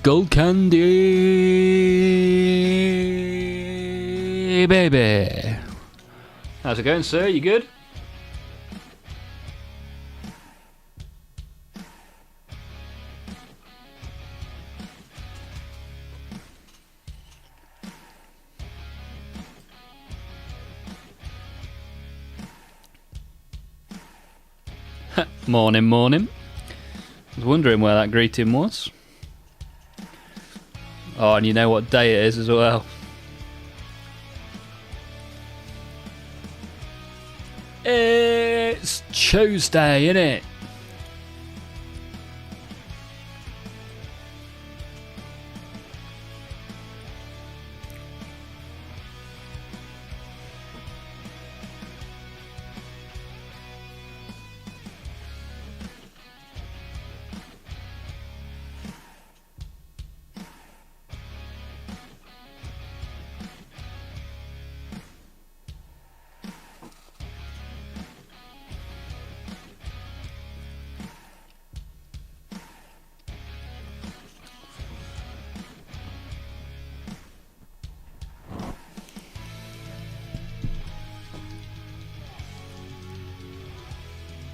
Skull candy, baby. How's it going, sir? You good? Morning, morning. I was wondering where that greeting was. Oh, and you know what day it is as well. It's Tuesday, innit?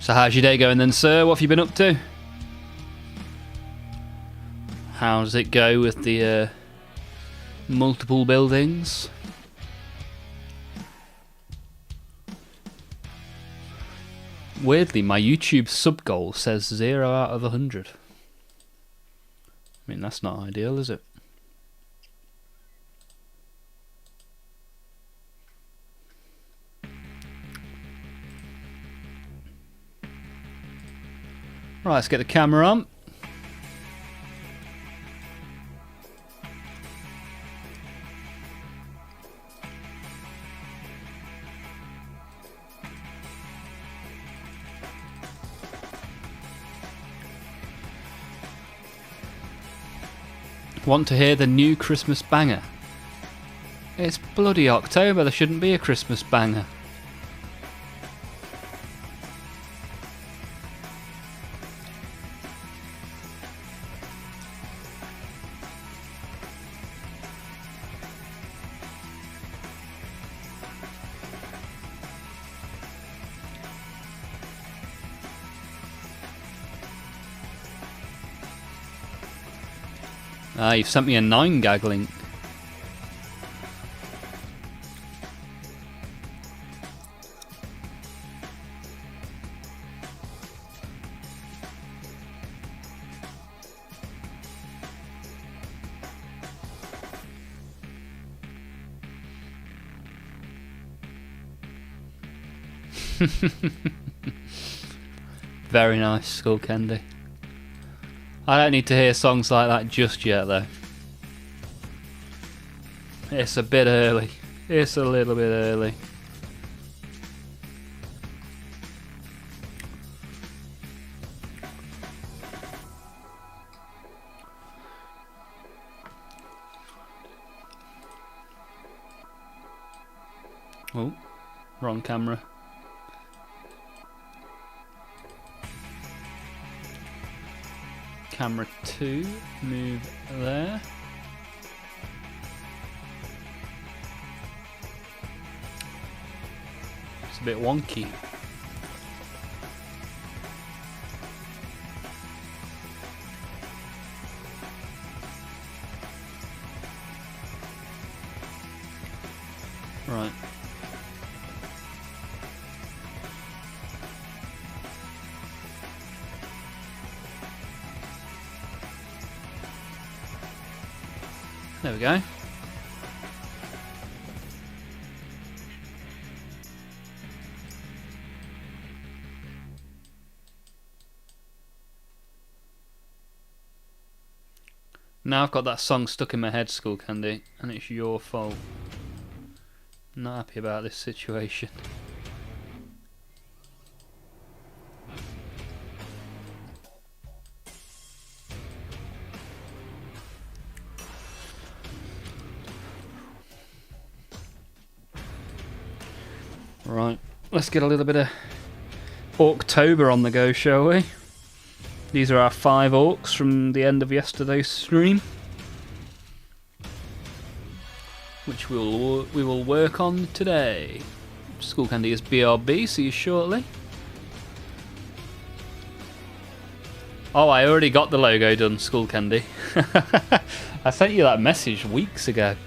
So how's your day going then, sir? What have you been up to? How does it go with the multiple buildings? Weirdly, my YouTube sub goal says 0 out of 100. I mean, that's not ideal, is it? Right, let's get the camera on. Want to hear the new Christmas banger? It's bloody October, there shouldn't be a Christmas banger. Ah, you've sent me a 9gag link. Very nice, Skull Candy. I don't need to hear songs like that just yet, though. It's a bit early. It's a little bit early. Oh, wrong camera. Camera 2, move there. It's a bit wonky. Right. There we go. Now I've got that song stuck in my head, Skull Candy, and it's your fault. I'm not happy about this situation. Right, let's get a little bit of October on the go, shall we? These are our 5 orcs from the end of yesterday's stream, which we will work on today. Skull Candy is BRB, see you shortly. Oh, I already got the logo done, Skull Candy. I sent you that message weeks ago.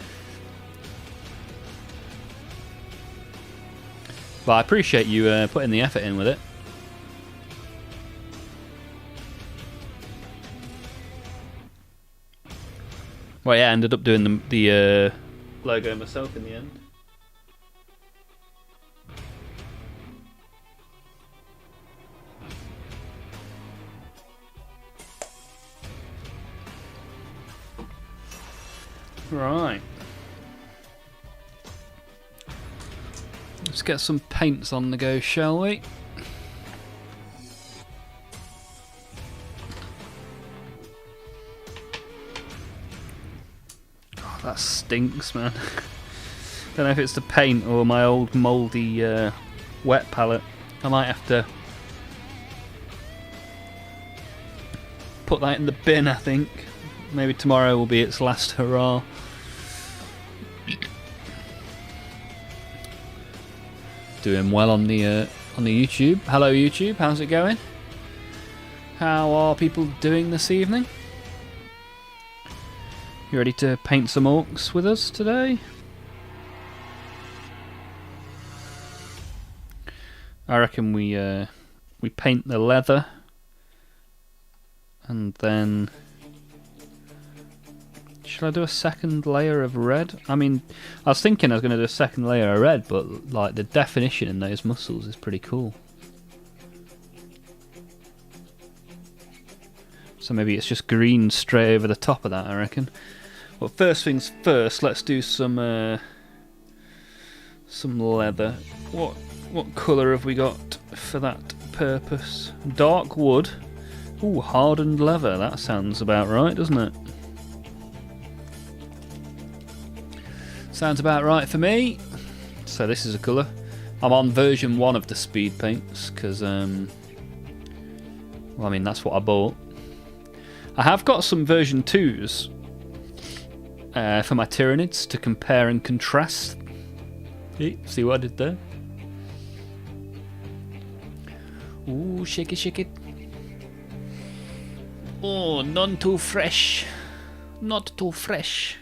But I appreciate you putting the effort in with it. Well, yeah, I ended up doing the logo myself in the end. Right. Let's get some paints on the go, shall we? Oh, that stinks, man. Don't know if it's the paint or my old mouldy wet palette. I might have to put that in the bin, I think. Maybe tomorrow will be its last hurrah. Doing well on the YouTube. Hello YouTube, how's it going? How are people doing this evening? You ready to paint some orcs with us today? I reckon we paint the leather and then should I do a second layer of red? I mean, I was thinking I was going to do a second layer of red, but like the definition in those muscles is pretty cool. So maybe it's just green straight over the top of that, I reckon. Well, first things first, let's do some leather. What colour have we got for that purpose? Dark wood. Ooh, hardened leather. That sounds about right, doesn't it? Sounds about right for me. So this is a colour. I'm on version 1 of the speed paints because, well, I mean, that's what I bought. I have got some version 2s for my Tyranids to compare and contrast. See what I did there? Ooh, shake it, shake it. Oh, none too fresh. Not too fresh.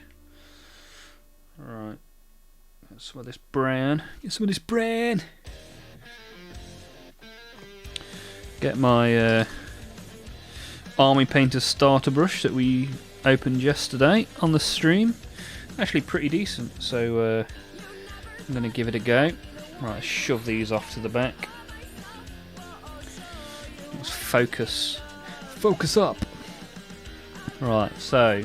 Right. Get some of this brown. Get some of this brown. Get my Army Painter starter brush that we opened yesterday on the stream. Actually pretty decent, so I'm going to give it a go. Right, shove these off to the back. Let's focus. Focus up. Right, so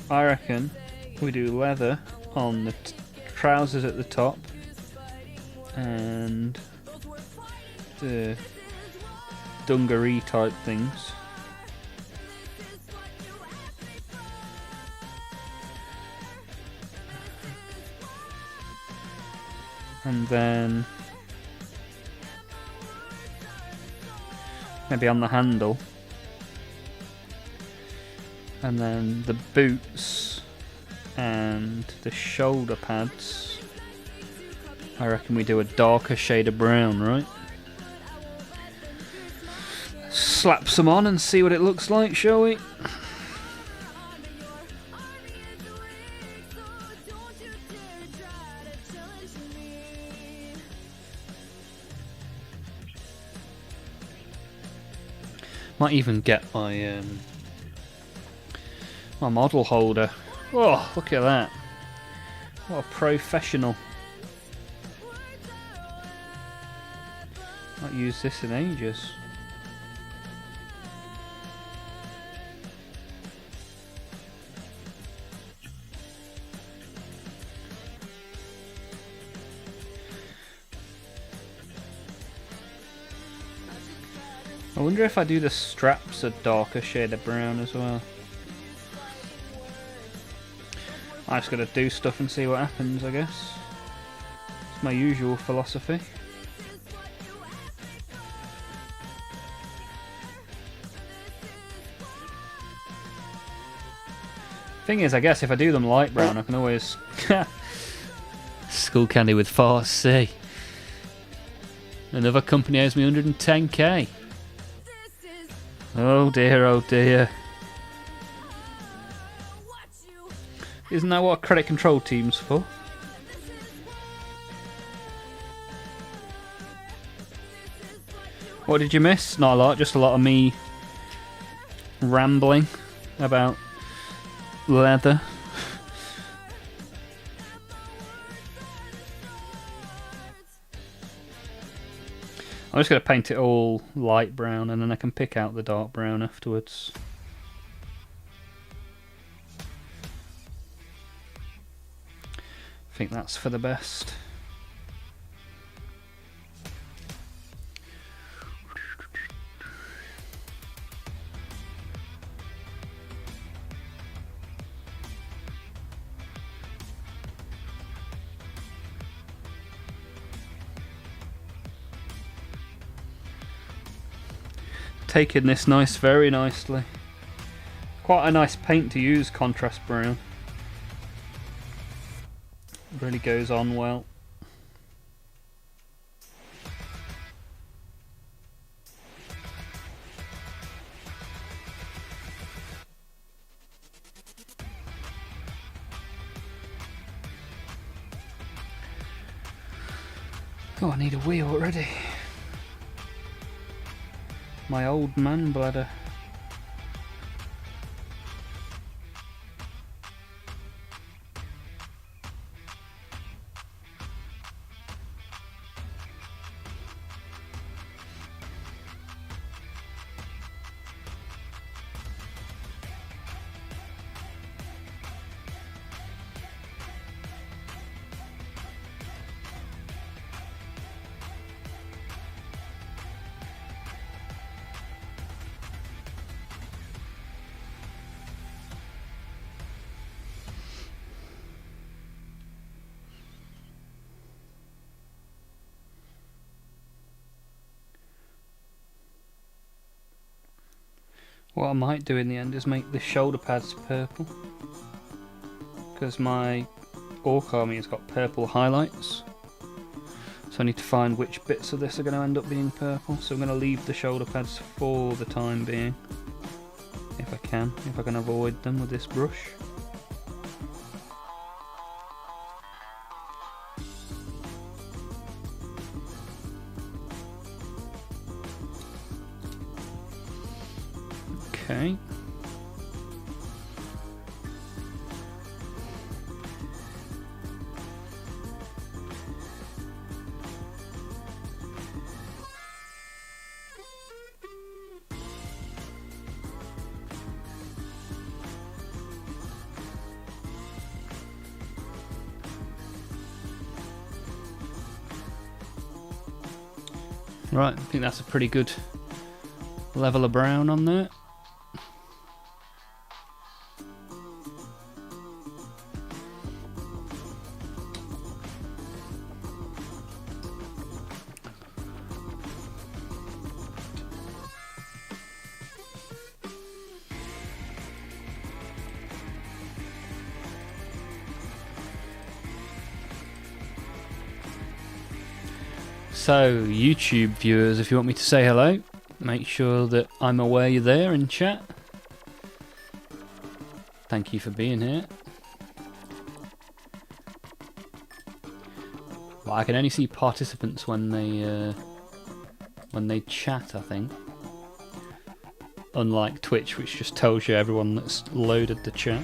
I reckon we do leather on the trousers at the top and the dungaree type things And then maybe on the handle. And then the boots and the shoulder pads, I reckon we do a darker shade of brown, right? Slap some on and see what it looks like, shall we? Might even get my my model holder. Oh, look at that. What a professional. Not used this in ages. I wonder if I do the straps a darker shade of brown as well. I just gotta do stuff and see what happens, I guess. It's my usual philosophy. Thing is, I guess if I do them light brown, I can always Skull Candy with Farce C. Another company owes me 110k. Oh dear, oh dear. Isn't that what credit control team's for? What did you miss? Not a lot, just a lot of me rambling about leather. I'm just going to paint it all light brown and then I can pick out the dark brown afterwards. I think that's for the best. Taking this very nicely. Quite a nice paint to use, contrast brown. Really goes on well. Oh, I need a wee already. My old man bladder. What I might do in the end is make the shoulder pads purple, because my Orc army has got purple highlights, so I need to find which bits of this are going to end up being purple. So I'm going to leave the shoulder pads for the time being, if I can avoid them with this brush. Okay. Right, I think that's a pretty good level of brown on there. So, YouTube viewers, if you want me to say hello, make sure that I'm aware you're there in chat. Thank you for being here. Well, I can only see participants when they chat, I think. Unlike Twitch, which just tells you everyone that's loaded the chat.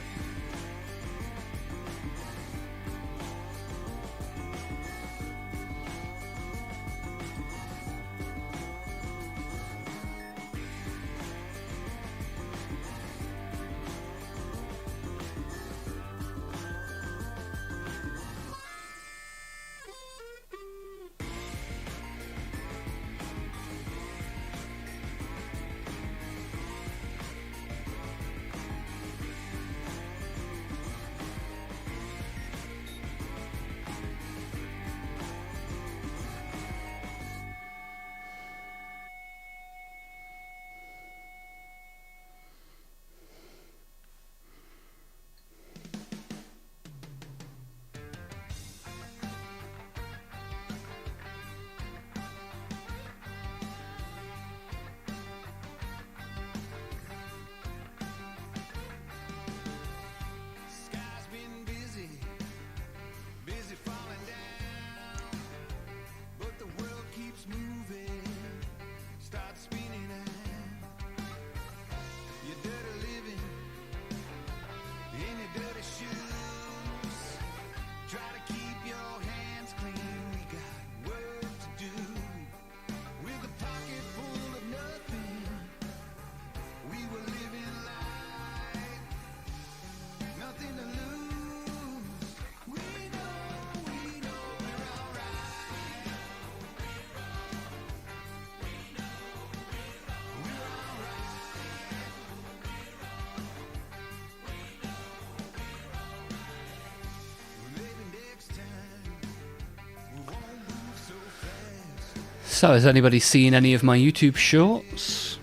So, has anybody seen any of my YouTube shorts?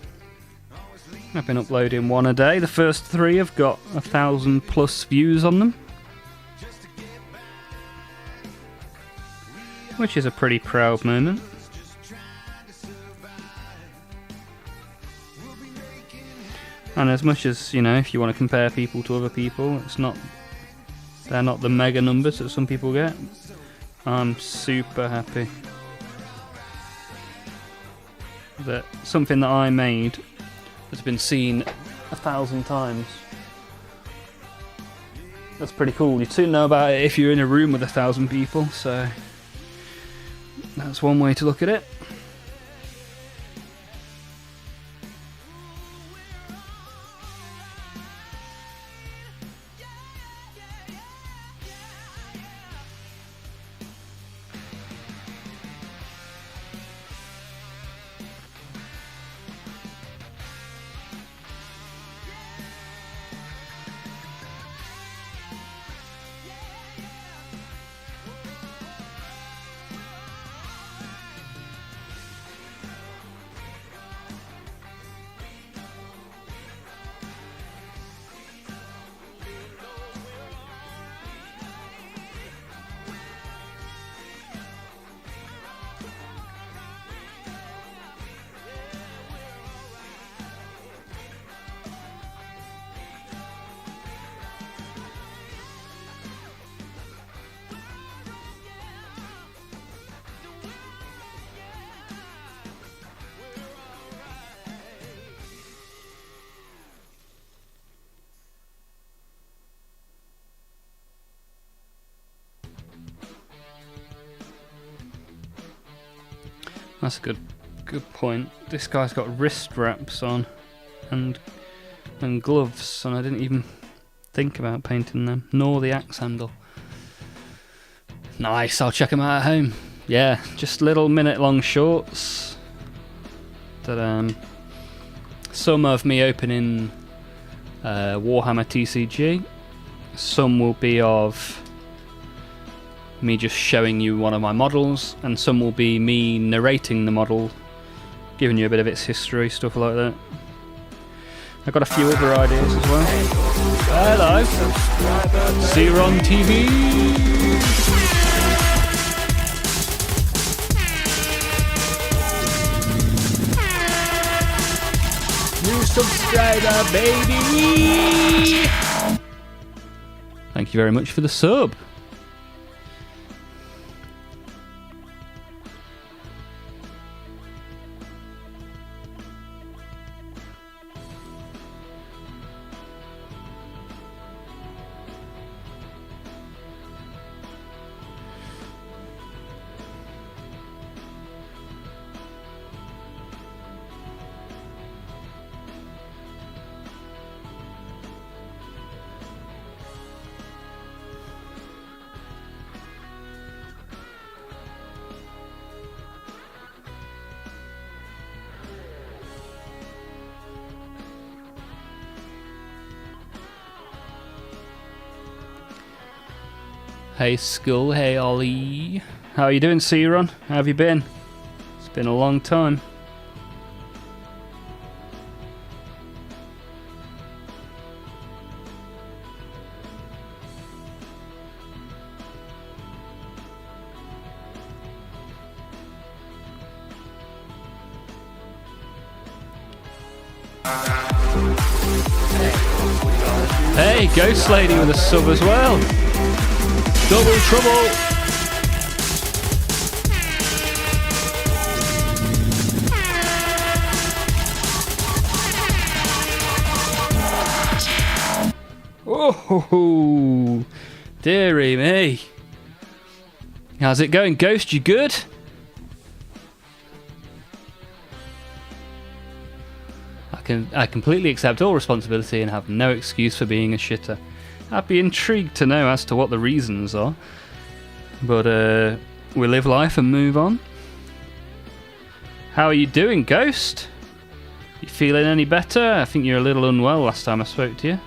I've been uploading one a day. The first 3 have got 1,000+ views on them, which is a pretty proud moment. And as much as, you know, if you want to compare people to other people, they're not the mega numbers that some people get. I'm super happy that something that I made has been seen 1,000 times. That's pretty cool. You'd soon know about it if you're in a room with 1,000 people, so that's one way to look at it. That's a good point. This guy's got wrist wraps on and gloves, and I didn't even think about painting them, nor the axe handle. Nice, I'll check them out at home. Yeah, just little minute-long shorts that some of me opening Warhammer TCG, some will be of me just showing you one of my models, and some will be me narrating the model, giving you a bit of its history, stuff like that. I've got a few other ideas as well. Hello, Seron TV. subscriber, baby! Thank you very much for the sub. Hey Skull, hey Ollie. How are you doing, Searon? How have you been? It's been a long time. Hey, Ghost Lady with a sub as well. Double trouble! Oh, dearie me. How's it going, Ghost? You good? I completely accept all responsibility and have no excuse for being a shitter. I'd be intrigued to know as to what the reasons are. But we live life and move on. How are you doing, Ghost? You feeling any better? I think you're a little unwell last time I spoke to you.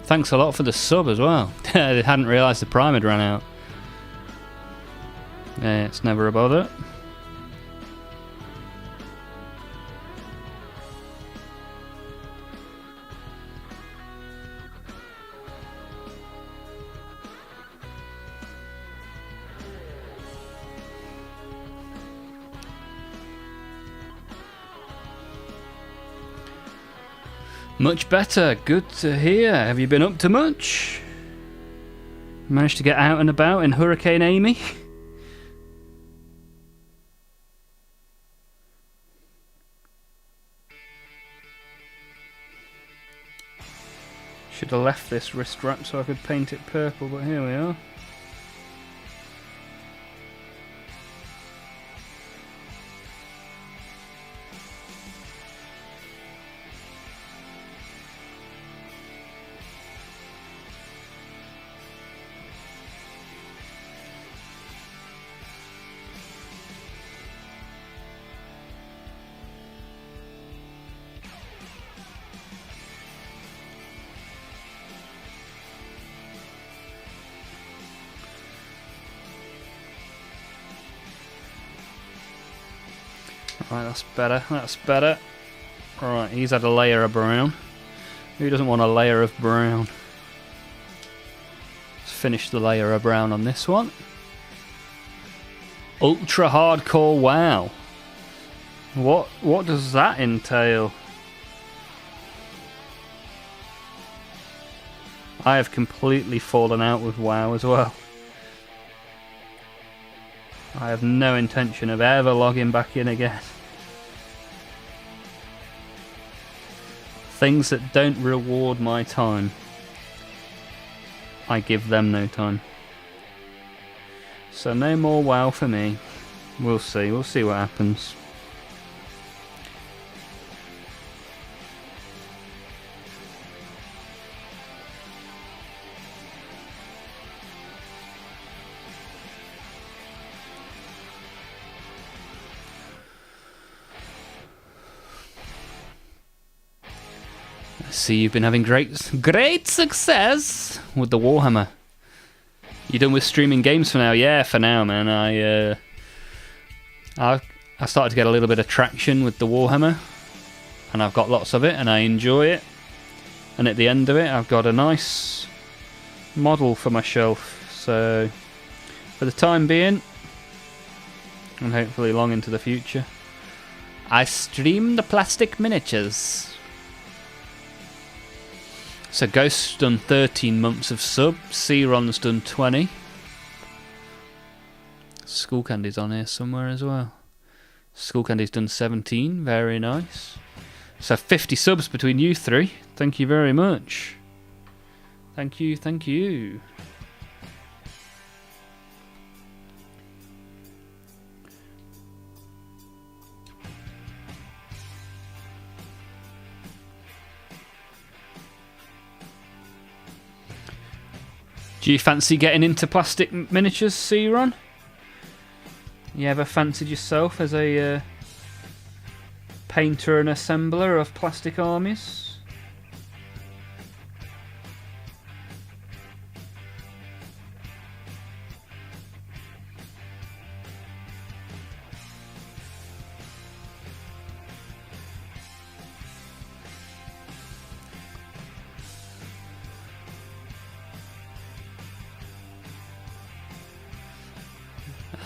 Thanks a lot for the sub as well. I hadn't realised the prime had run out. Yeah, it's never a bother. Much better, good to hear. Have you been up to much? Managed to get out and about in Hurricane Amy? Should have left this wrist wrap so I could paint it purple, but here we are. Right, that's better, that's better. Right, he's had a layer of brown. Who doesn't want a layer of brown? Let's finish the layer of brown on this one. Ultra hardcore WoW. What does that entail? I have completely fallen out with WoW as well. I have no intention of ever logging back in again. Things that don't reward my time, I give them no time. So no more WoW for me. We'll see what happens. See, you've been having great success with the Warhammer. You done with streaming games for now? Yeah, for now, man. I started to get a little bit of traction with the Warhammer, and I've got lots of it, and I enjoy it. And at the end of it, I've got a nice model for my shelf. So, for the time being, and hopefully long into the future. I stream the plastic miniatures. So Ghost's done 13 months of sub, C-Ron's done 20. Skull Candy's on here somewhere as well. Skull Candy's done 17, very nice. So 50 subs between you three. Thank you very much. Thank you, thank you. Do you fancy getting into plastic miniatures, C-Ron? You ever fancied yourself as a painter and assembler of plastic armies?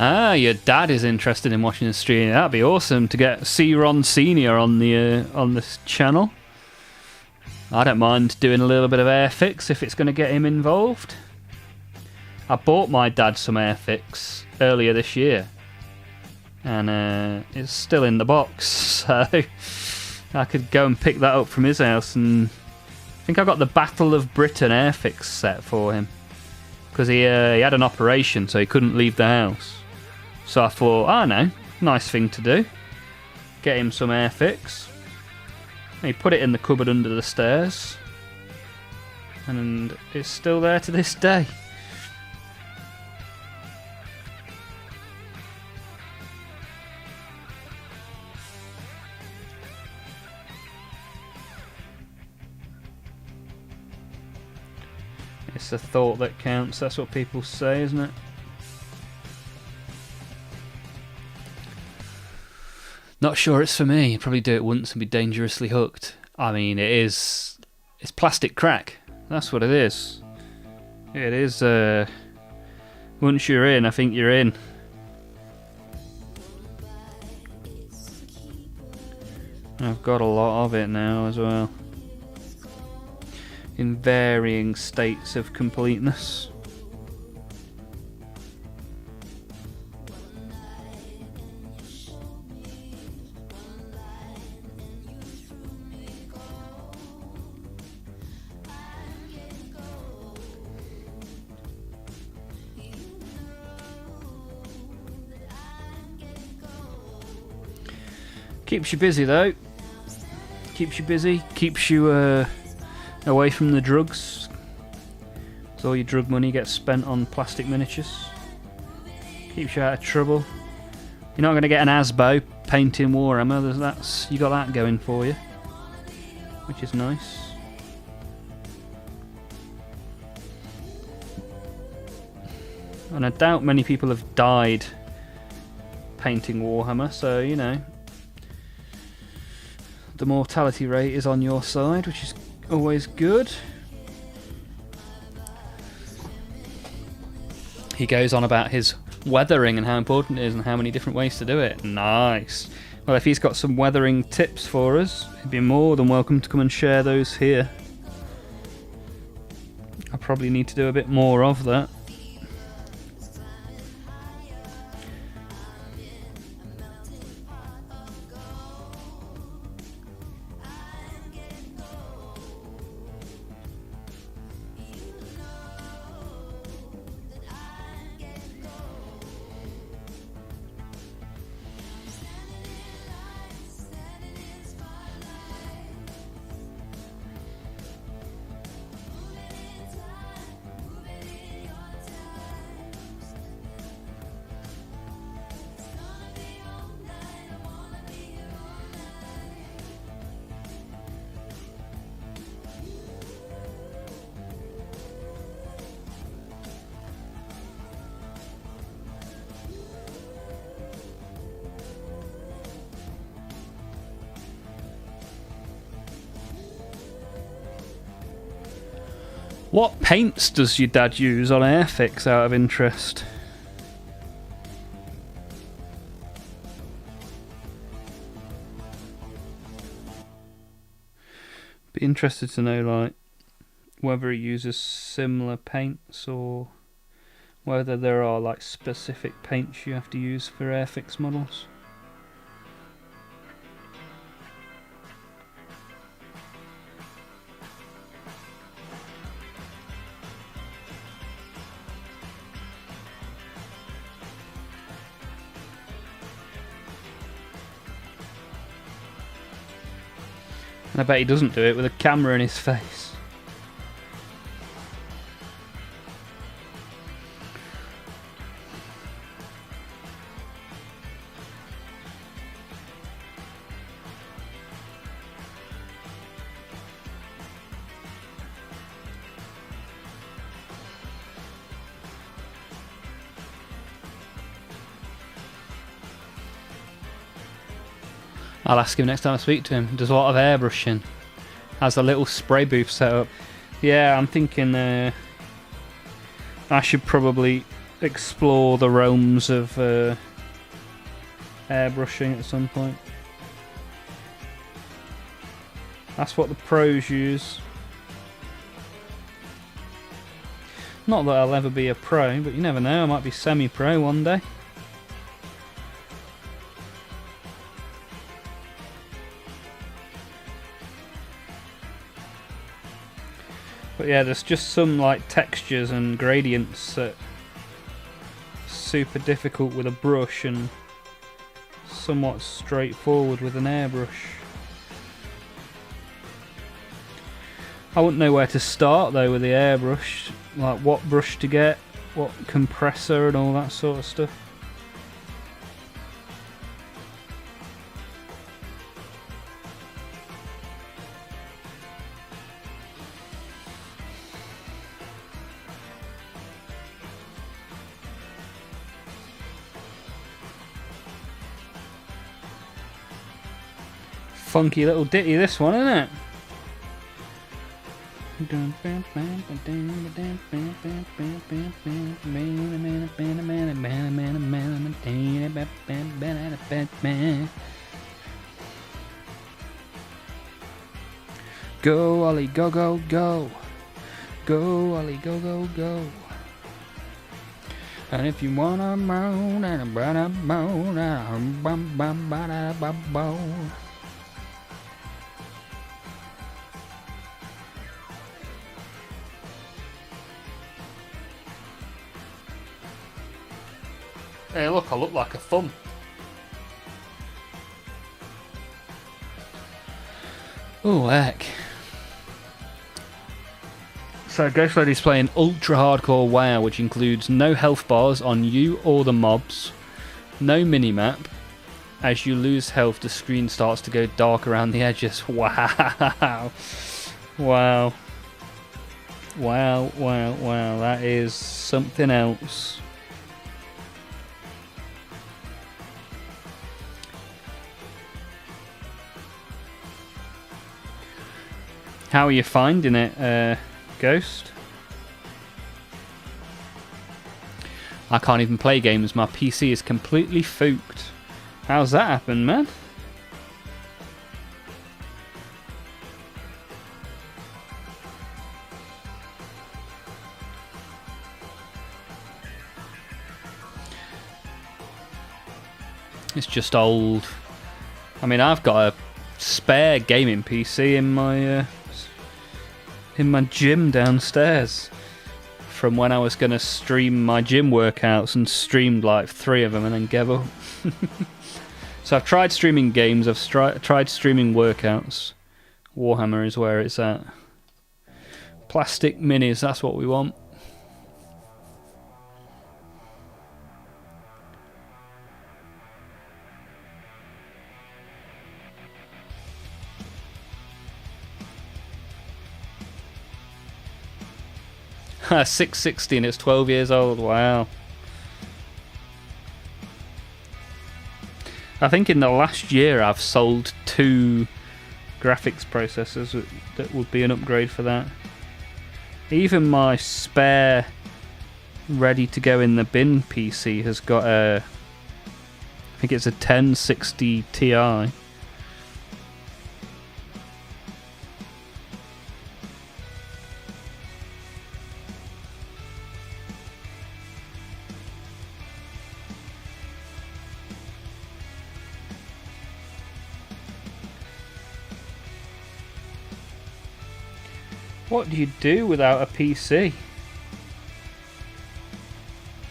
Ah, your dad is interested in watching the stream. That'd be awesome to get C-Ron Senior on this channel. I don't mind doing a little bit of Airfix if it's going to get him involved. I bought my dad some Airfix earlier this year, and it's still in the box, so I could go and pick that up from his house. And I think I got the Battle of Britain Airfix set for him because he had an operation, so he couldn't leave the house. So I thought, oh no, nice thing to do. Get him some Airfix. He put it in the cupboard under the stairs. And it's still there to this day. It's the thought that counts, that's what people say, isn't it? Not sure it's for me. I'd probably do it once and be dangerously hooked. I mean, it's plastic crack. That's what it is. It is, once you're in, I think you're in. I've got a lot of it now as well. In varying states of completeness. Keeps you busy though. Keeps you busy. Keeps you away from the drugs. So all your drug money gets spent on plastic miniatures. Keeps you out of trouble. You're not going to get an Asbo painting Warhammer. You got that going for you, which is nice. And I doubt many people have died painting Warhammer, so you know. The mortality rate is on your side, which is always good. He goes on about his weathering and how important it is and how many different ways to do it. Nice. Well, if he's got some weathering tips for us, he'd be more than welcome to come and share those here. I probably need to do a bit more of that. What paints does your dad use on Airfix out of interest? Be interested to know, like, whether he uses similar paints or whether there are like specific paints you have to use for Airfix models. And I bet he doesn't do it with a camera in his face. I'll ask him next time I speak to him. He does a lot of airbrushing. Has a little spray booth set up. Yeah, I'm thinking I should probably explore the realms of airbrushing at some point. That's what the pros use. Not that I'll ever be a pro, but you never know. I might be semi-pro one day. But yeah, there's just some like textures and gradients that are super difficult with a brush and somewhat straightforward with an airbrush. I wouldn't know where to start though with the airbrush, like what brush to get, what compressor and all that sort of stuff. Funky little ditty this one, isn't it? Go Ollie, go go go. Go Ollie, go go go. And if you wanna moan and a brother moan and bum bum ba ba ba. Hey look, I look like a thumb. Oh heck. So Ghost Lady's playing ultra hardcore WoW, which includes no health bars on you or the mobs, no minimap. As you lose health, the screen starts to go dark around the edges. Wow. Wow. Wow, wow, wow. That is something else. How are you finding it, Ghost? I can't even play games. My PC is completely fooked. How's that happen, man? It's just old. I mean, I've got a spare gaming PC in my gym downstairs from when I was going to stream my gym workouts and streamed like 3 of them and then gave up. So I've tried streaming games, I've tried streaming workouts. Warhammer is where it's at. Plastic minis, that's what we want. $660 and it's 12 years old. Wow. I think in the last year I've sold 2 graphics processors that would be an upgrade for that. Even my spare ready to go in the bin PC has got a, I think it's a 1060 Ti. What do you do without a PC?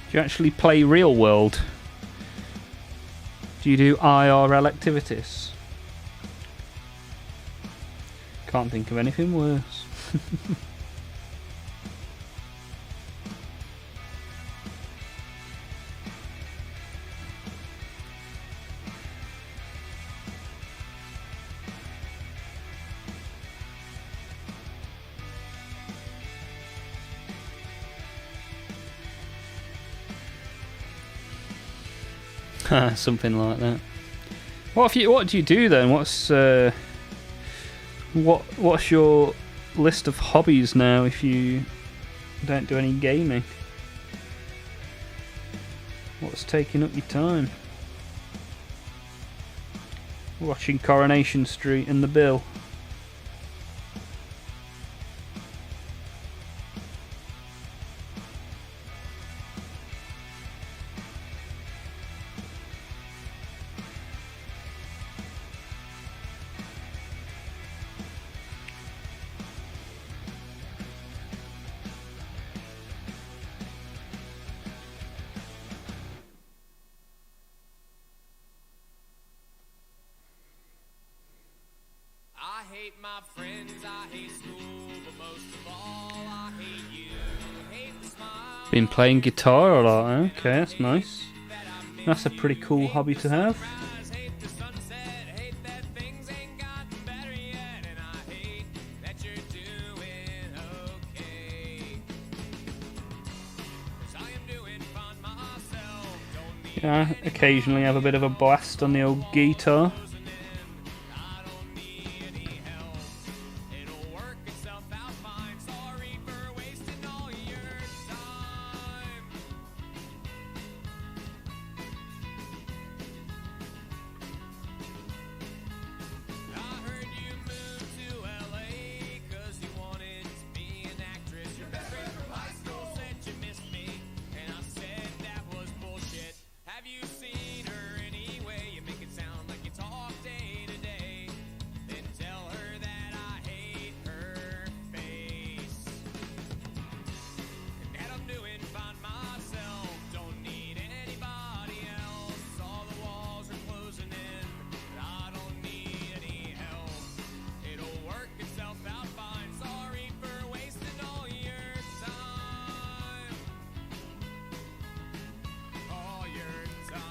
Do you actually play real world? Do you do IRL activities? Can't think of anything worse. Something like that. What do you do then? What's your list of hobbies now if you don't do any gaming? What's taking up your time? Watching Coronation Street and The Bill. My friends, I hate school, but most of all, I hate you. Hate the smile. Been playing guitar a lot. Okay, that's nice. That's a pretty cool hobby to have. Hate the sunset, hate that things ain't gotten better yet, and I hate that you're doing okay. 'Cause I am doing fine myself. Don't need Yeah, occasionally have a bit of a blast on the old guitar.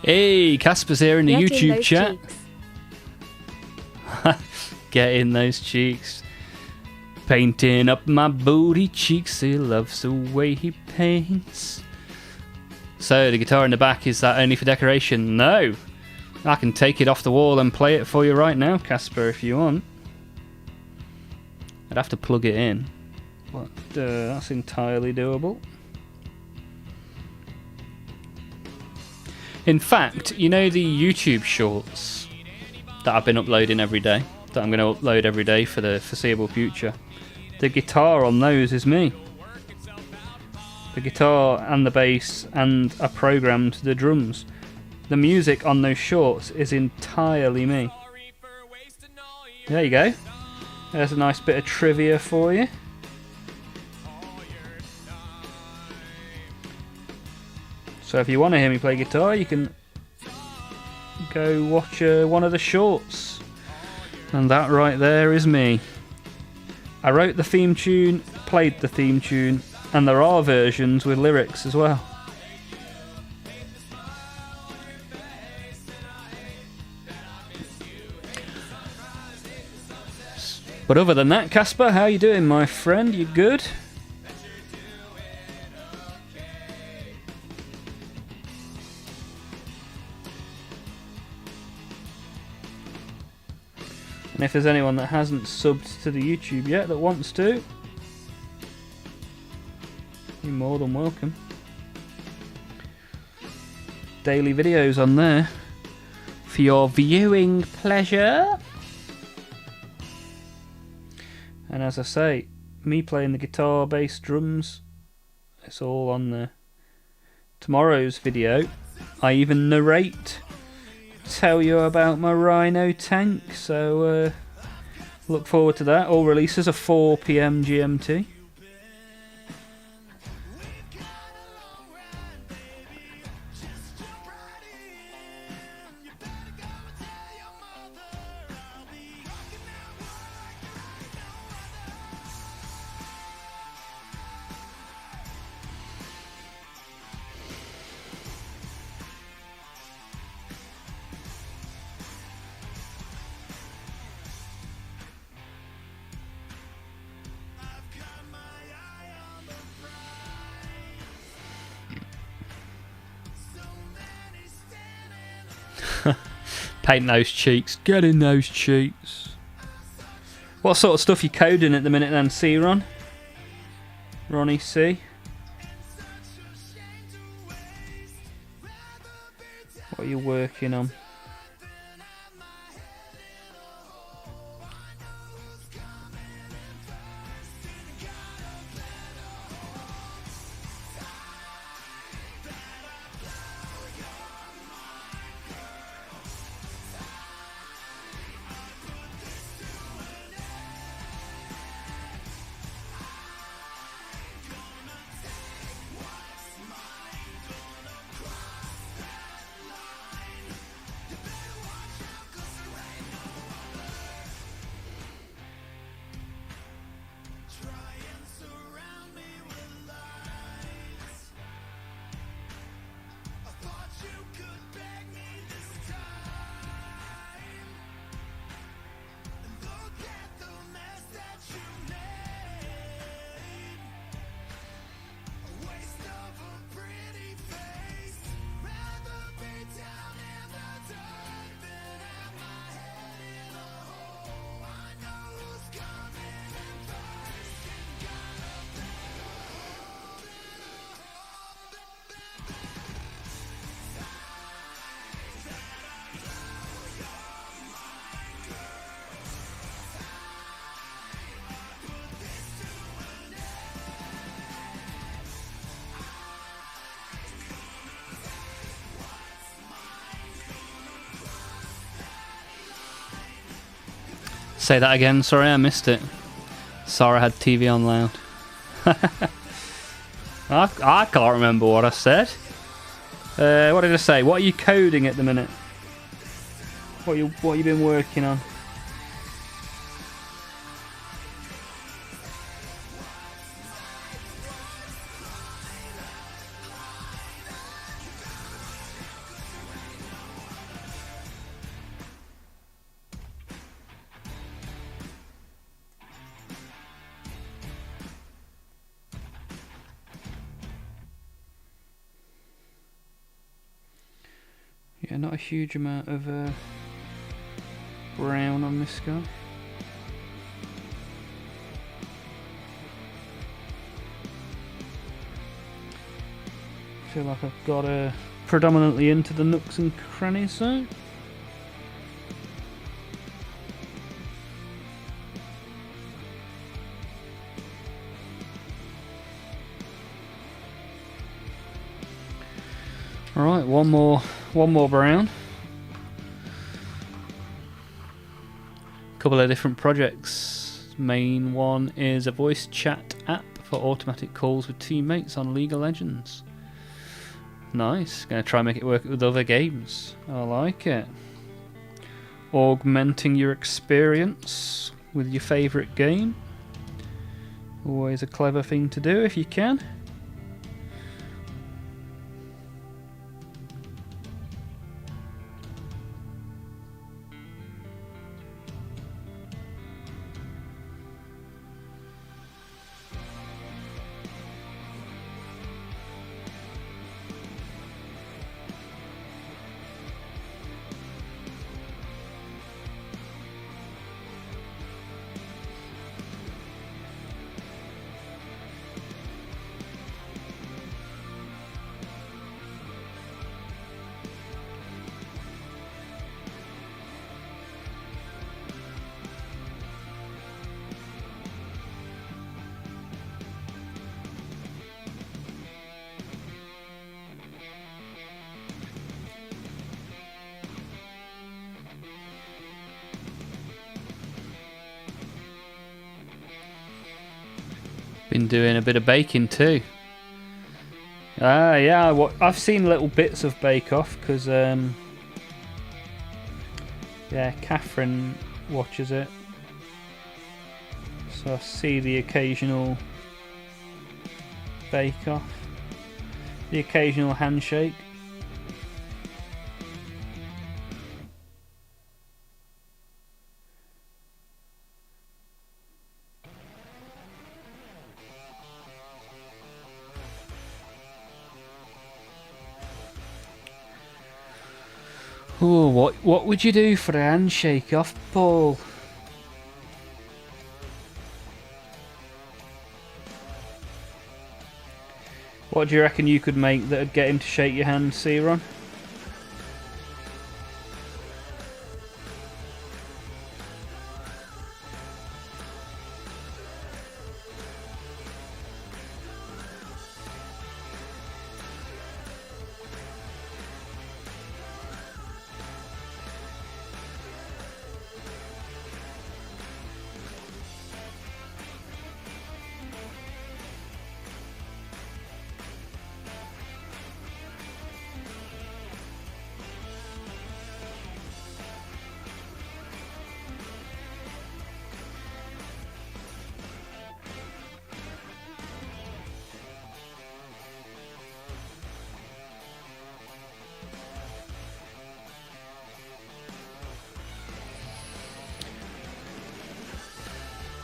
Hey, Casper's here in the Get in YouTube those chat. cheeks. Get in those cheeks. Painting up my booty cheeks. He loves the way he paints. So, the guitar in the back, is that only for decoration? No. I can take it off the wall and play it for you right now, Casper, if you want. I'd have to plug it in. But that's entirely doable. In fact, you know the YouTube shorts that I've been uploading every day, that I'm going to upload every day for the foreseeable future? The guitar on those is me. The guitar and the bass, and I programmed the drums. The music on those shorts is entirely me. There you go. There's a nice bit of trivia for you. So if you want to hear me play guitar, you can go watch one of the shorts. And that right there is me. I wrote the theme tune, played the theme tune, and there are versions with lyrics as well. But other than that, Casper, how you doing, my friend? You good? And if there's anyone that hasn't subbed to the YouTube yet that wants to, you're more than welcome. Daily videos on there for your viewing pleasure. And as I say, me playing the guitar, bass, drums, it's all on there. Tomorrow's video, I even narrate, tell you about my Rhino tank, so Look forward to that. All releases are 4 p.m. GMT. Paint those cheeks. Get in those cheeks. What sort of stuff you coding at the minute then, C-Ron? Ronnie C? What are you working on? Say that again, sorry, I missed it. Sarah had TV on loud. I can't remember what I said. What did I say? What are you coding at the minute? What you been working on? Yeah, not a huge amount of brown on this guy. Feel like I've got predominantly into the nooks and crannies though. Alright, one more brown. Couple of different projects. Main one is a voice chat app for automatic calls with teammates on League of Legends. Nice. Gonna try and make it work with other games. I like it. Augmenting your experience with your favourite game. Always a clever thing to do if you can. been doing a bit of baking too. Yeah, I've seen little bits of Bake Off because, yeah, Catherine watches it. So I see the occasional Bake Off, the occasional handshake. Oh, what would you do for a handshake off, Paul? What do you reckon you could make that would get him to shake your hand, C-Ron?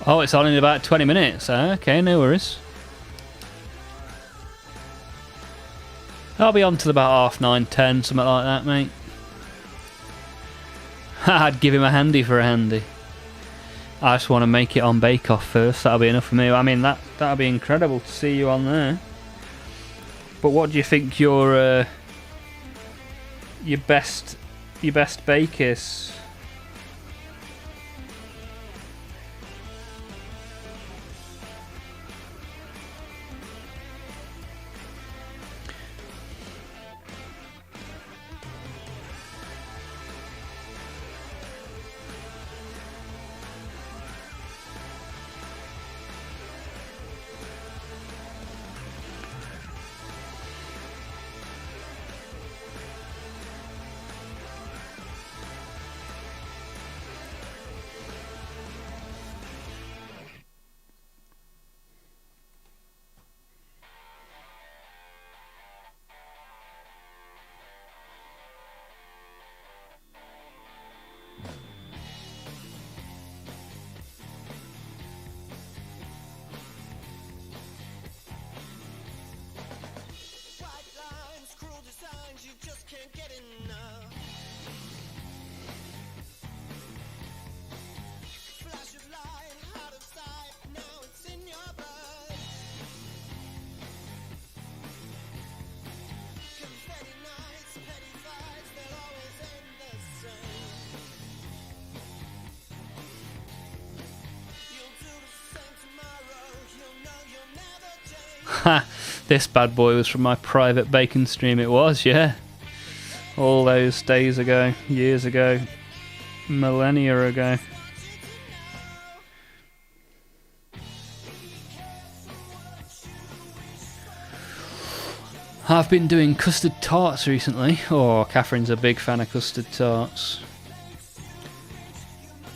Oh, it's on in about 20 minutes. Okay, no worries. I'll be on till about 9:30, 10, something like that, mate. I'd give him a handy for a handy. I just want to make it on Bake Off first. That'll be enough for me. I mean, that'll be incredible to see you on there. But what do you think your best bake is? Ha! This bad boy was from my private bacon stream. It was, yeah. All those days ago, years ago, millennia ago. I've been doing custard tarts recently. Oh, Catherine's a big fan of custard tarts.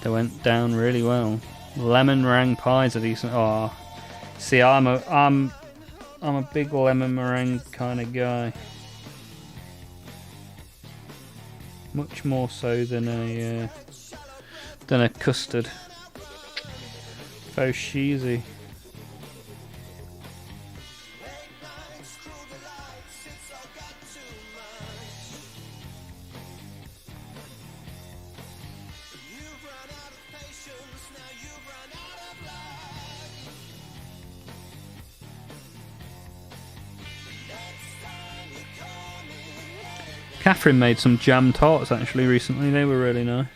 They went down really well. Lemon meringue pies are decent. Oh, see, I'm a big lemon meringue kind of guy. Much more so than a custard. Faux cheesy. Catherine made some jam tarts actually recently. They were really nice.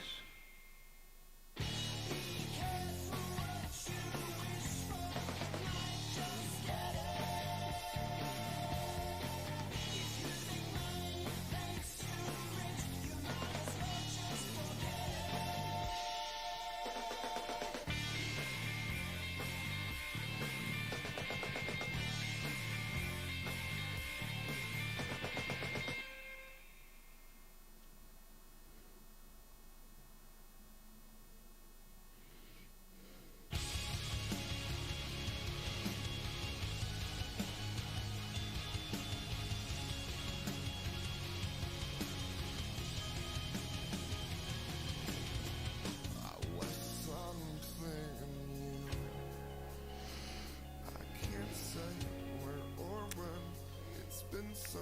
so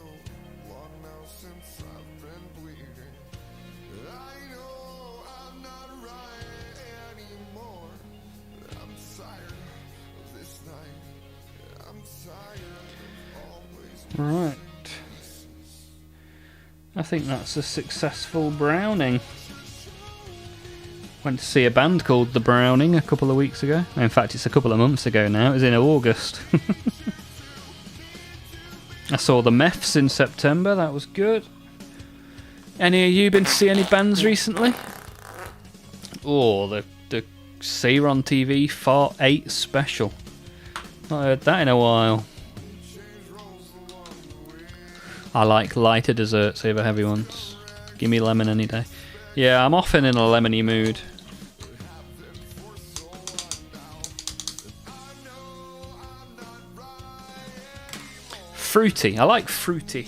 long now since I've been bleeding. I know I'm not right anymore. I'm tired of this night. I'm tired of always. Right. I think that's a successful Browning. Went to see a band called The Browning a couple of weeks ago. In fact, it's a couple of months ago now. It was in August. I saw the Meths in September. That was good. Any of you been to see any bands recently? Oh, the Seron TV Fart 8 special. Not heard that in a while. I like lighter desserts over heavy ones. Give me lemon any day. Yeah, I'm often in a lemony mood. Fruity. I like fruity.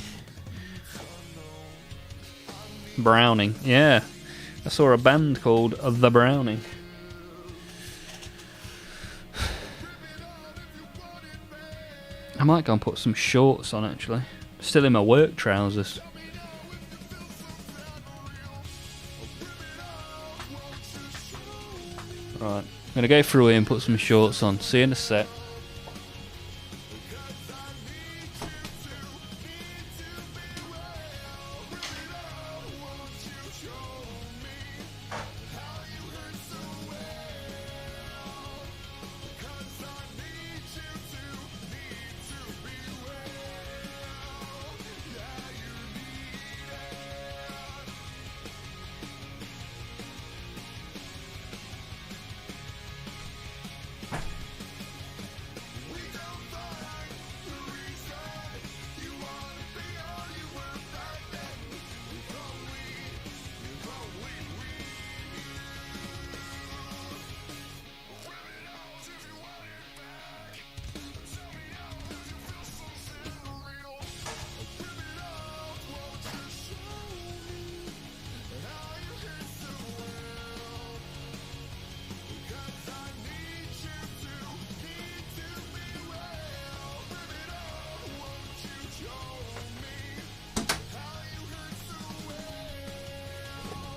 Browning. Yeah. I saw a band called The Browning. I might go and put some shorts on actually. Still in my work trousers. Right, I'm going to go through here and put some shorts on. See you in a sec.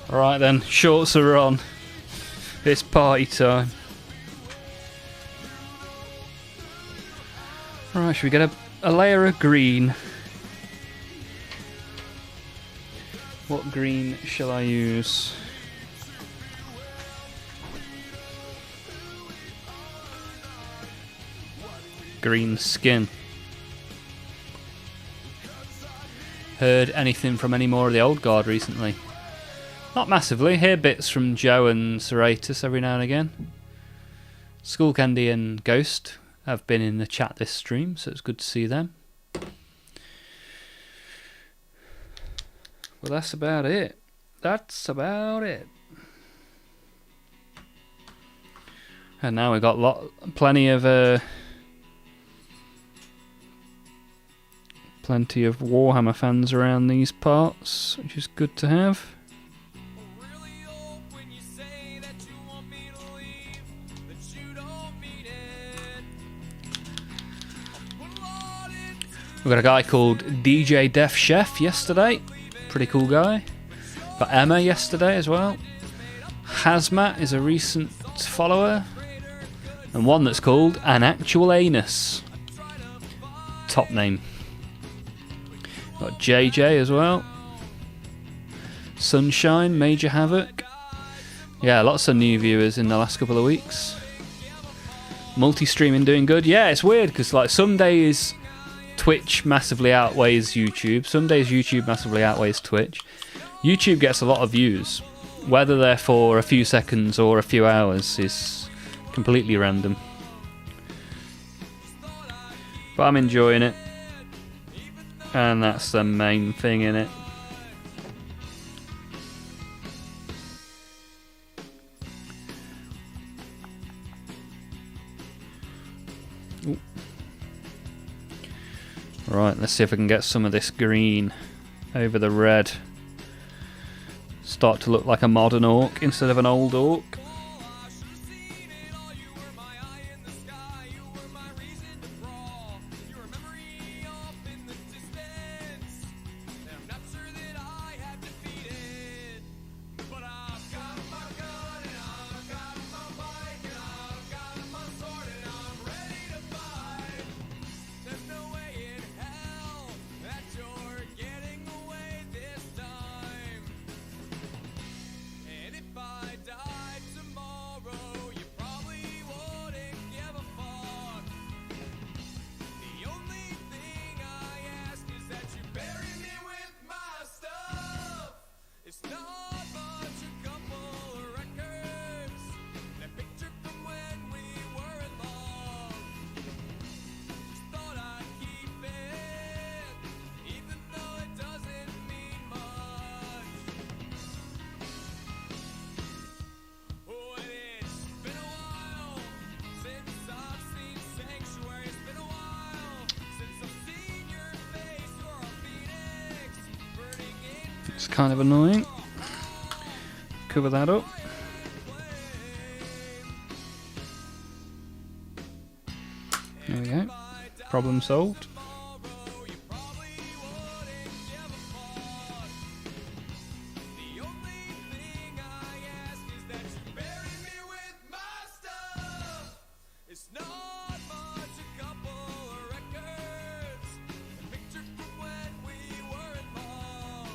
Right then, shorts are on. It's party time. Right, should we get a layer of green? What green shall I use? Green skin. Heard anything from any more of the old guard recently? Not massively. Hear bits from Joe and Serratus every now and again. Skull Candy and Ghost have been in the chat this stream, so it's good to see them. Well, that's about it. That's about it. And now we've got plenty of Warhammer fans around these parts, which is good to have. We got a guy called DJ Def Chef yesterday. Pretty cool guy. Got Emma yesterday as well. Hazmat is a recent follower. And one that's called An Actual Anus. Top name. Got JJ as well. Sunshine, Major Havoc. Yeah, lots of new viewers in the last couple of weeks. Multi-streaming doing good. Yeah, it's weird because like some days Twitch massively outweighs YouTube. Some days YouTube massively outweighs Twitch. YouTube gets a lot of views. Whether they're for a few seconds or a few hours is completely random. But I'm enjoying it. And that's the main thing in it. Ooh. Right, let's see if I can get some of this green over the red. Start to look like a modern orc instead of an old orc. It's kind of annoying. Cover that up. There we go. Problem solved. It's not much, a couple of records, a picture from when we were involved.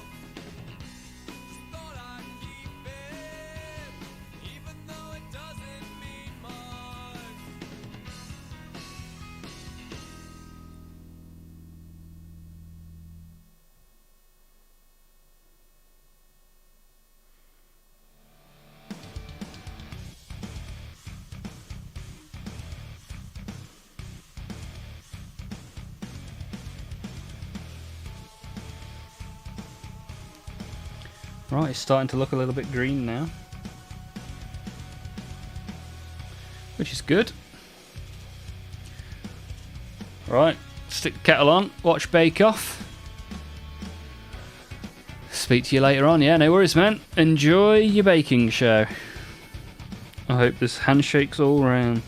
Just thought I'd keep it, even though it doesn't mean much. Right, it's starting to look a little bit green now, which is good. Right, stick the kettle on, watch Bake Off. Speak to you later on. Yeah, no worries, man. Enjoy your baking show. I hope there's handshakes all round.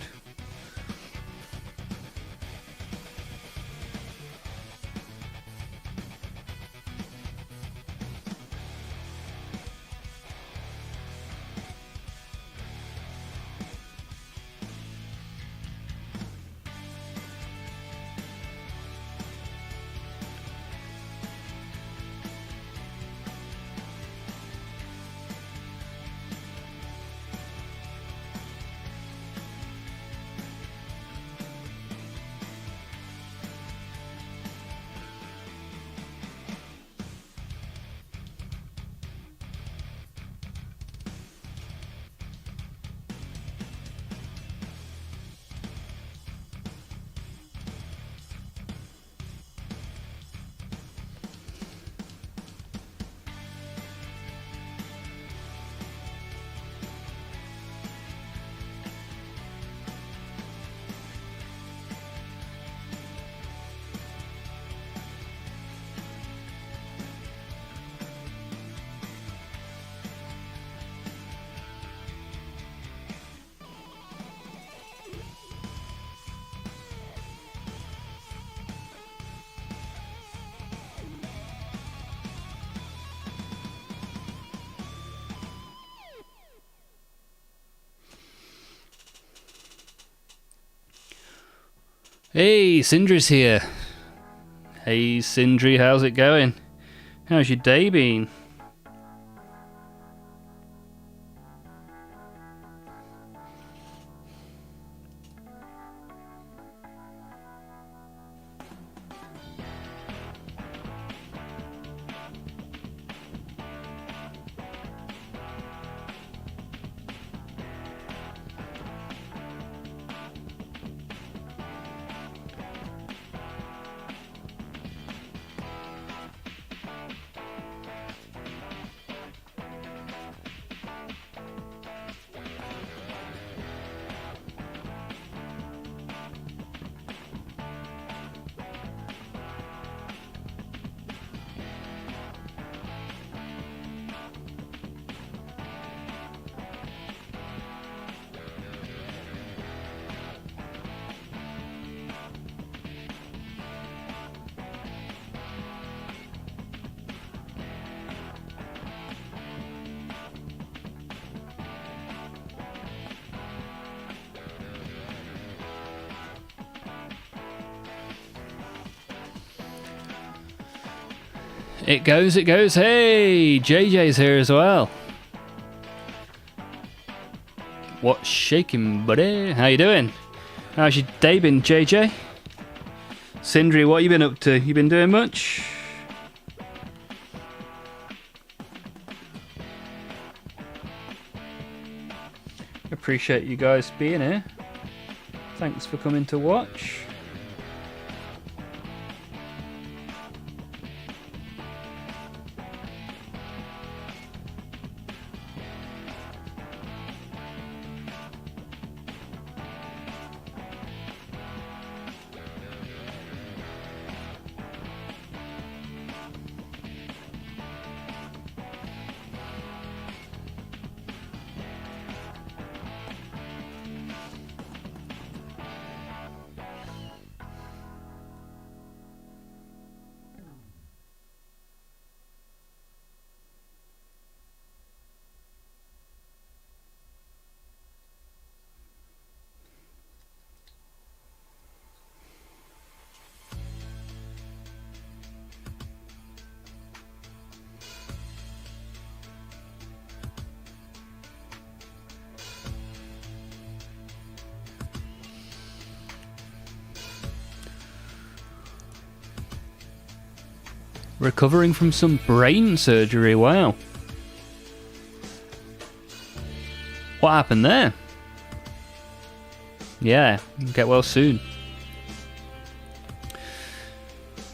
Hey, Sindri's here. Hey, Sindri, how's it going? How's your day been? It goes, it goes. Hey, JJ's here as well. What's shaking, buddy? How you doing? How's your day been, JJ? Sindri, what you been up to? You been doing much? Appreciate you guys being here. Thanks for coming to watch. Recovering from some brain surgery, wow. What happened there? Yeah, get well soon.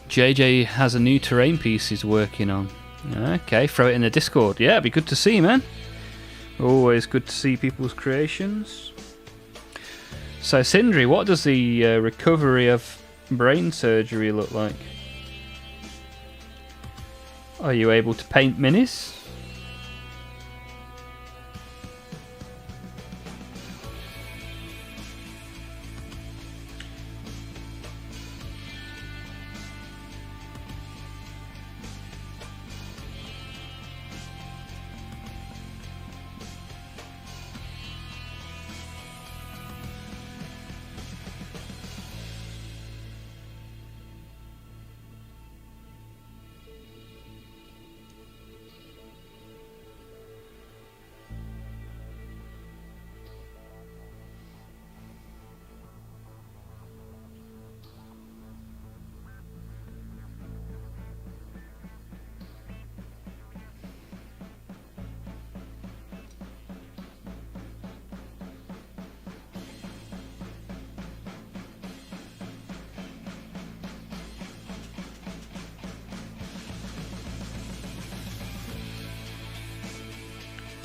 JJ has a new terrain piece he's working on. Okay, throw it in the Discord. Yeah, it'd be good to see, man. Always good to see people's creations. So, Sindri, what does the recovery of brain surgery look like? Are you able to paint minis?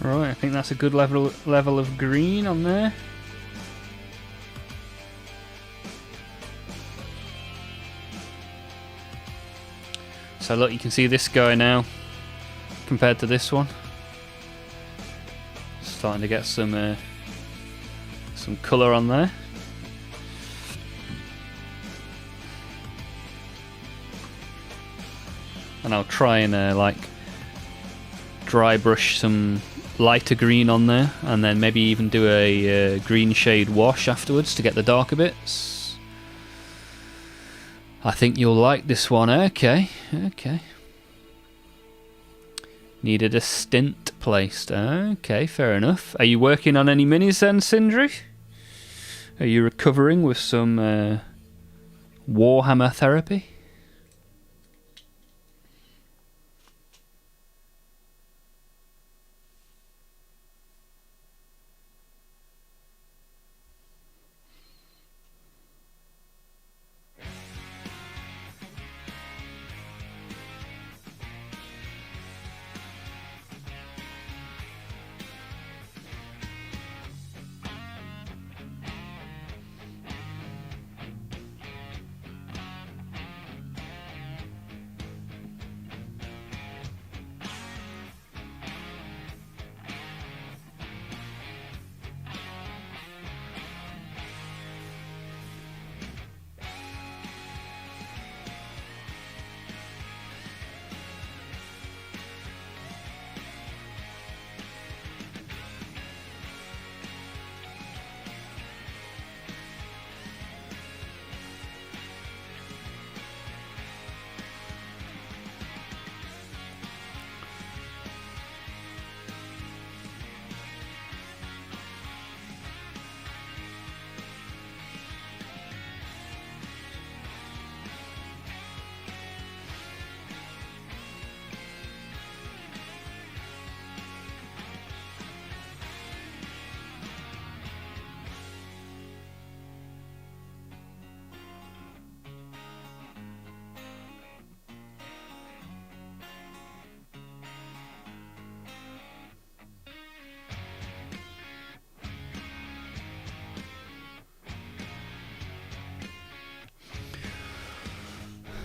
Right, I think that's a good level of green on there. So look, you can see this guy now compared to this one. Starting to get some colour on there. And I'll try and like dry brush some lighter green on there, and then maybe even do a green shade wash afterwards to get the darker bits. I think you'll like this one. Okay. Needed a stint placed. Okay, fair enough. Are you working on any minis then, Sindri? Are you recovering with some Warhammer therapy?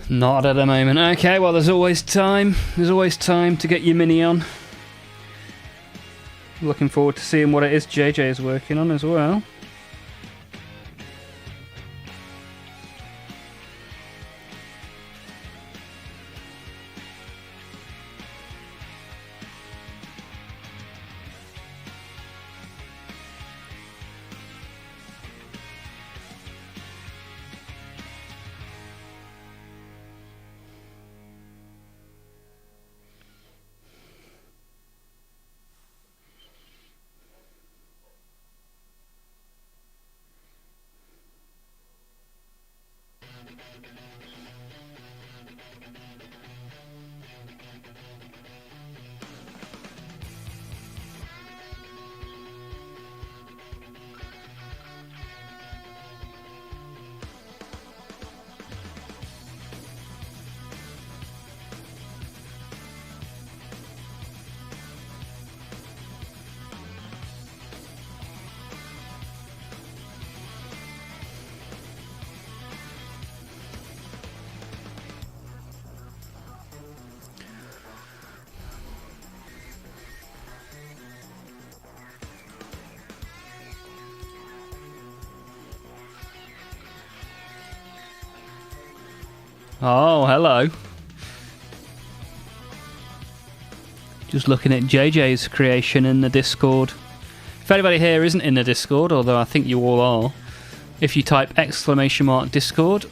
Not at the moment. Okay, well, there's always time. There's always time to get your mini on. Looking forward to seeing what it is JJ is working on as well. Oh, hello. Just looking at JJ's creation in the Discord. If anybody here isn't in the Discord, although I think you all are, if you type !Discord,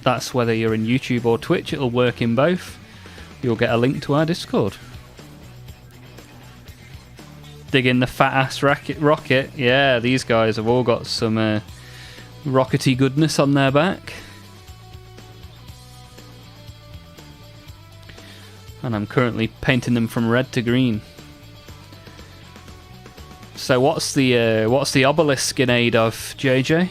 that's whether you're in YouTube or Twitch, it'll work in both. You'll get a link to our Discord. Dig in the fat ass rocket. Yeah, these guys have all got some rockety goodness on their back. And I'm currently painting them from red to green. So what's the obelisk in aid of, JJ?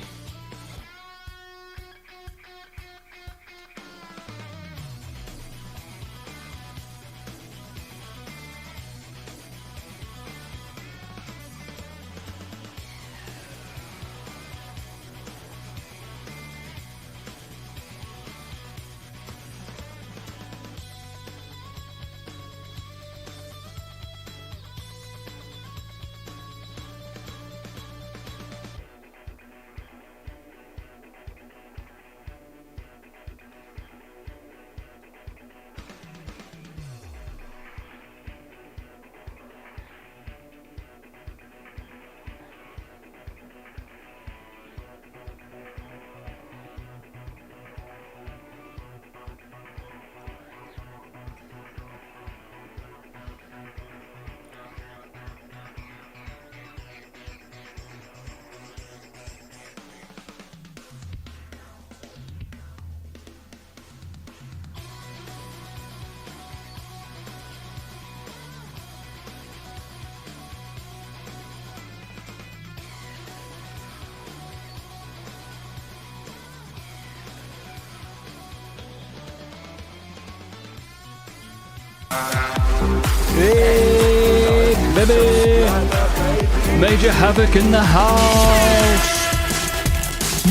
Hey, baby! Major Havoc in the house!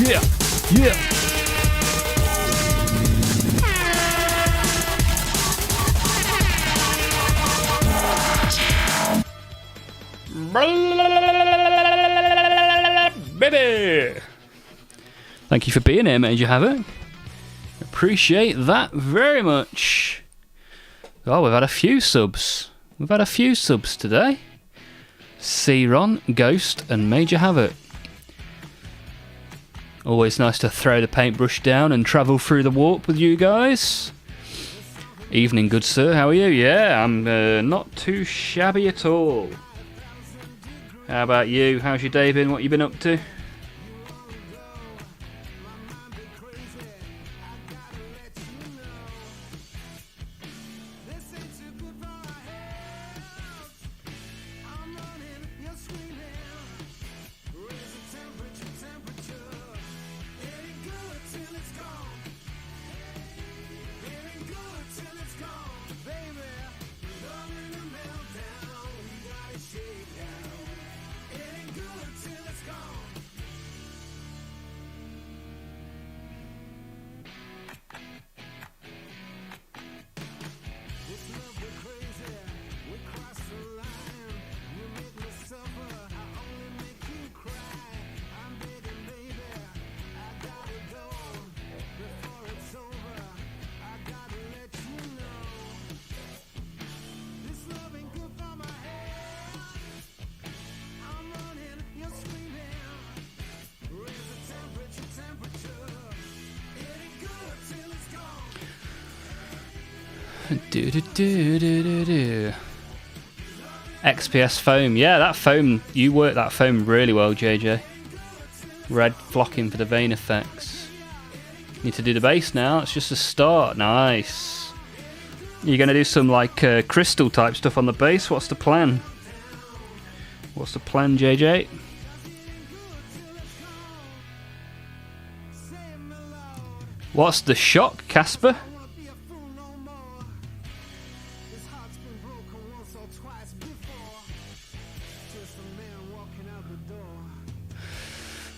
Yeah! Yeah! Baby! Thank you for being here, Major Havoc. Appreciate that very much. Oh, we've had a few subs. We've had a few subs today. C-Ron, Ghost, and Major Havoc. Always nice to throw the paintbrush down and travel through the warp with you guys. Evening, good sir. How are you? Yeah, I'm not too shabby at all. How about you? How's your day been? What you been up to? XPS foam. Yeah, that foam, you worked that foam really well, JJ. Red flocking for the vein effects. Need to do the base now. It's just a start. Nice. You're going to do some like crystal type stuff on the base. What's the plan? What's the plan, JJ? What's the shock, Casper?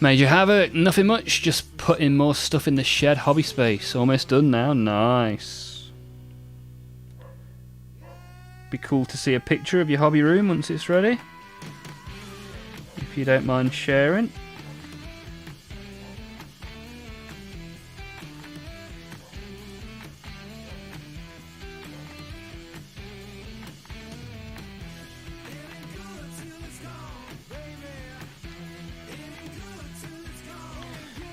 Major Havoc, nothing much, just putting more stuff in the shed hobby space. Almost done now, nice. Be cool to see a picture of your hobby room once it's ready. If you don't mind sharing.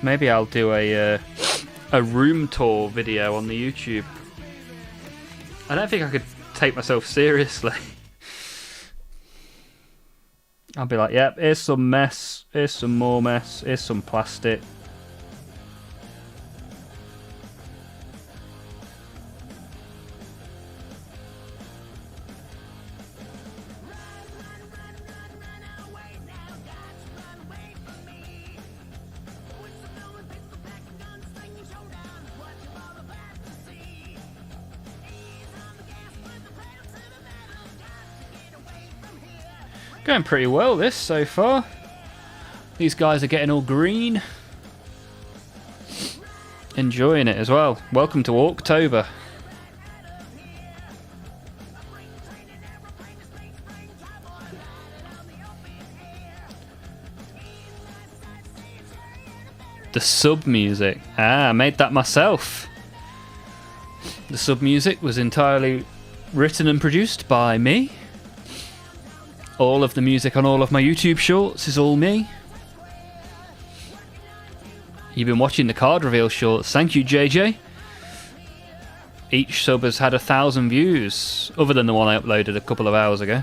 Maybe I'll do a room tour video on the YouTube. I don't think I could take myself seriously. I'll be like, yep, here's some mess, here's some more mess, here's some plastic. Going pretty well this so far. These guys are getting all green. Enjoying it as well. Welcome to October. The sub music. I made that myself. The sub music was entirely written and produced by me. All of the music on all of my YouTube shorts is all me. You've been watching the card reveal shorts. Thank you, JJ. Each sub has had 1,000 views, other than the one I uploaded a couple of hours ago.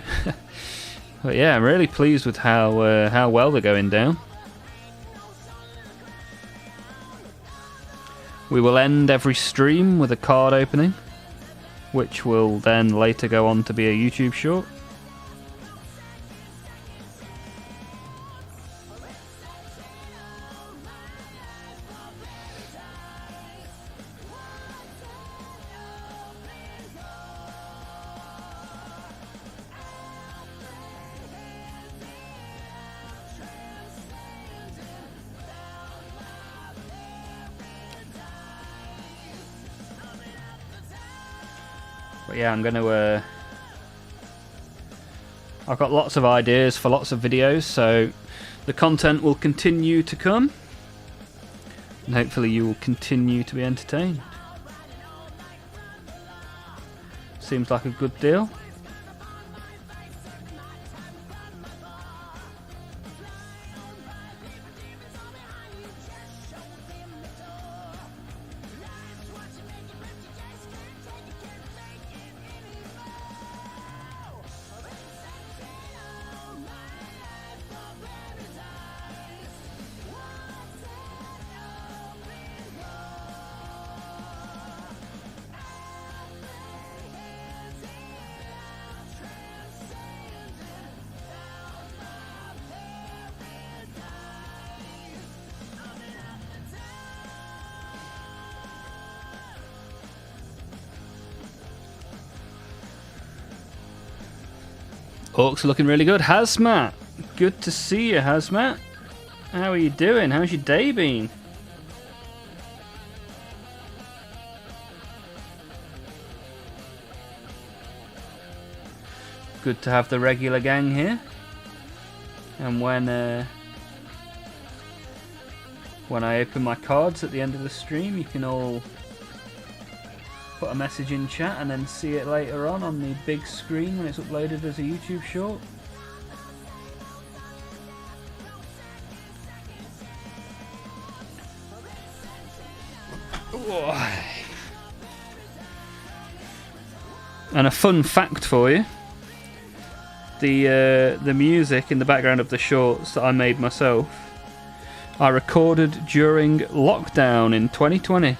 But yeah, I'm really pleased with how well they're going down. We will end every stream with a card opening, which will then later go on to be a YouTube short. But yeah, I'm going to... I've got lots of ideas for lots of videos, so the content will continue to come. And hopefully you will continue to be entertained. Seems like a good deal. Orcs are looking really good. Hazmat! Good to see you, Hazmat. How are you doing? How's your day been? Good to have the regular gang here. And when I open my cards at the end of the stream, you can all put a message in chat and then see it later on the big screen when it's uploaded as a YouTube short. And a fun fact for you: the music in the background of the shorts that I made myself, I recorded during lockdown in 2020.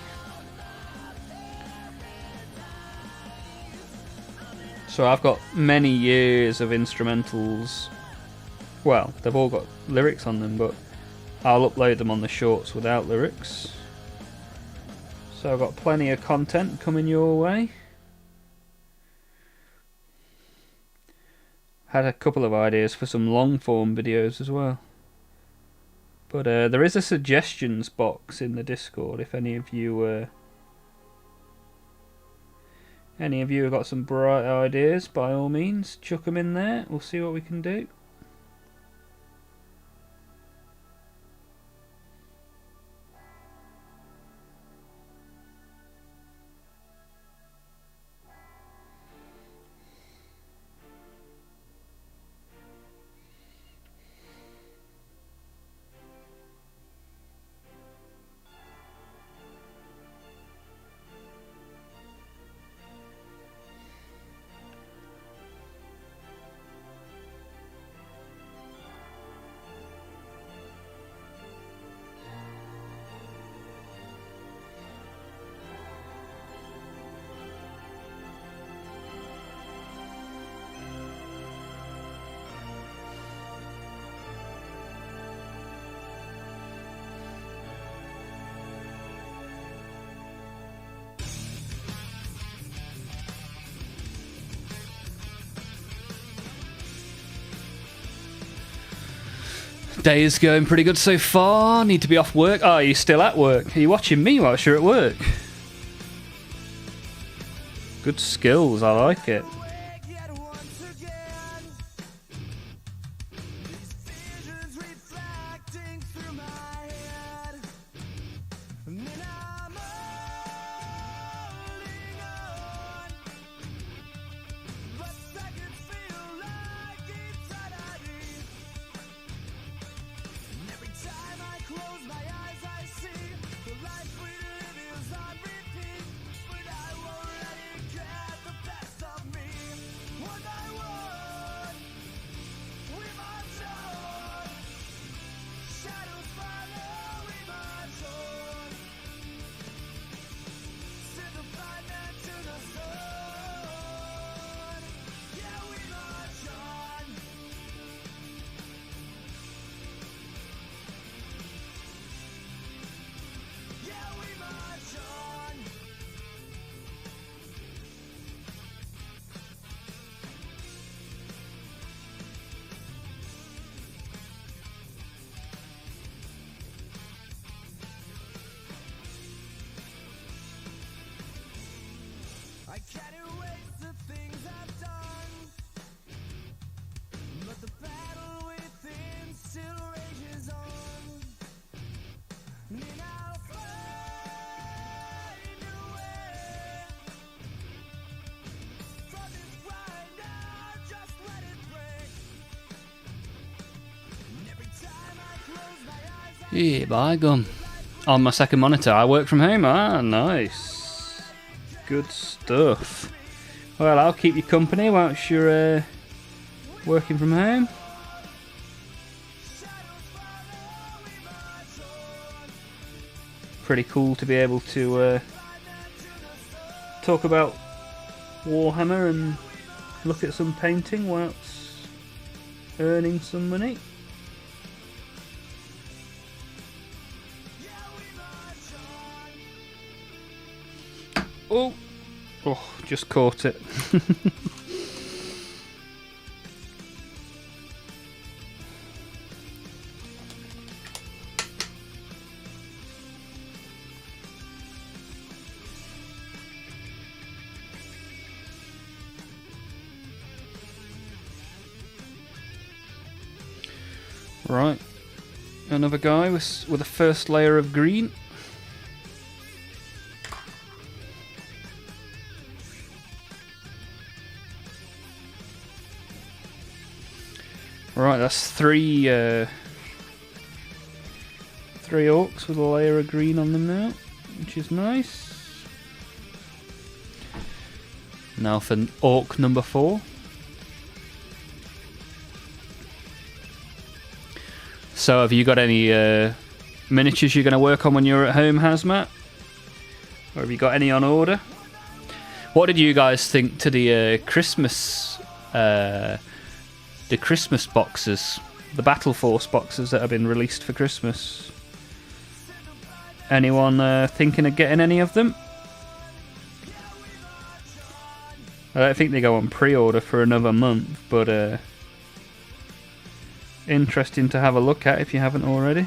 So I've got many years of instrumentals. Well, they've all got lyrics on them, but I'll upload them on the shorts without lyrics. So I've got plenty of content coming your way. Had a couple of ideas for some long form videos as well. But there is a suggestions box in the Discord if any of you have got some bright ideas, by all means, chuck them in there. We'll see what we can do. Day is going pretty good so far. Need to be off work. Oh, are you still at work? Are you watching me whilst you're at work? Good skills, I like it. Awake yet once again. These visions reflecting through my head. And then I'm holding on. But seconds feel like eternity. And every time I close my eyes, I see the life we live is on repeat. But I won't let it get the best of me. One by one, we march on. Shadows follow, we march on. Send the blind man to the sun. Yeah, we march on. Yeah, we march on. I can't erase the things I've done, but the battle within still rages on. And I'll find a way from this grind. I'll just let it break. And every time I close my eyes, I Yeah, by gum. On my second monitor, I work from home. Ah, nice. Good stuff. Well, I'll keep you company whilst you're working from home. Pretty cool to be able to talk about Warhammer and look at some painting whilst earning some money. Oh, just caught it. Right, another guy with a first layer of green. Right, that's three orcs with a layer of green on them now, which is nice. Now for orc number 4. So have you got any miniatures you're going to work on when you're at home, Hazmat? Or have you got any on order? What did you guys think to the Christmas boxes, the Battle Force boxes that have been released for Christmas? Anyone thinking of getting any of them? I don't think they go on pre-order for another month, but interesting to have a look at if you haven't already.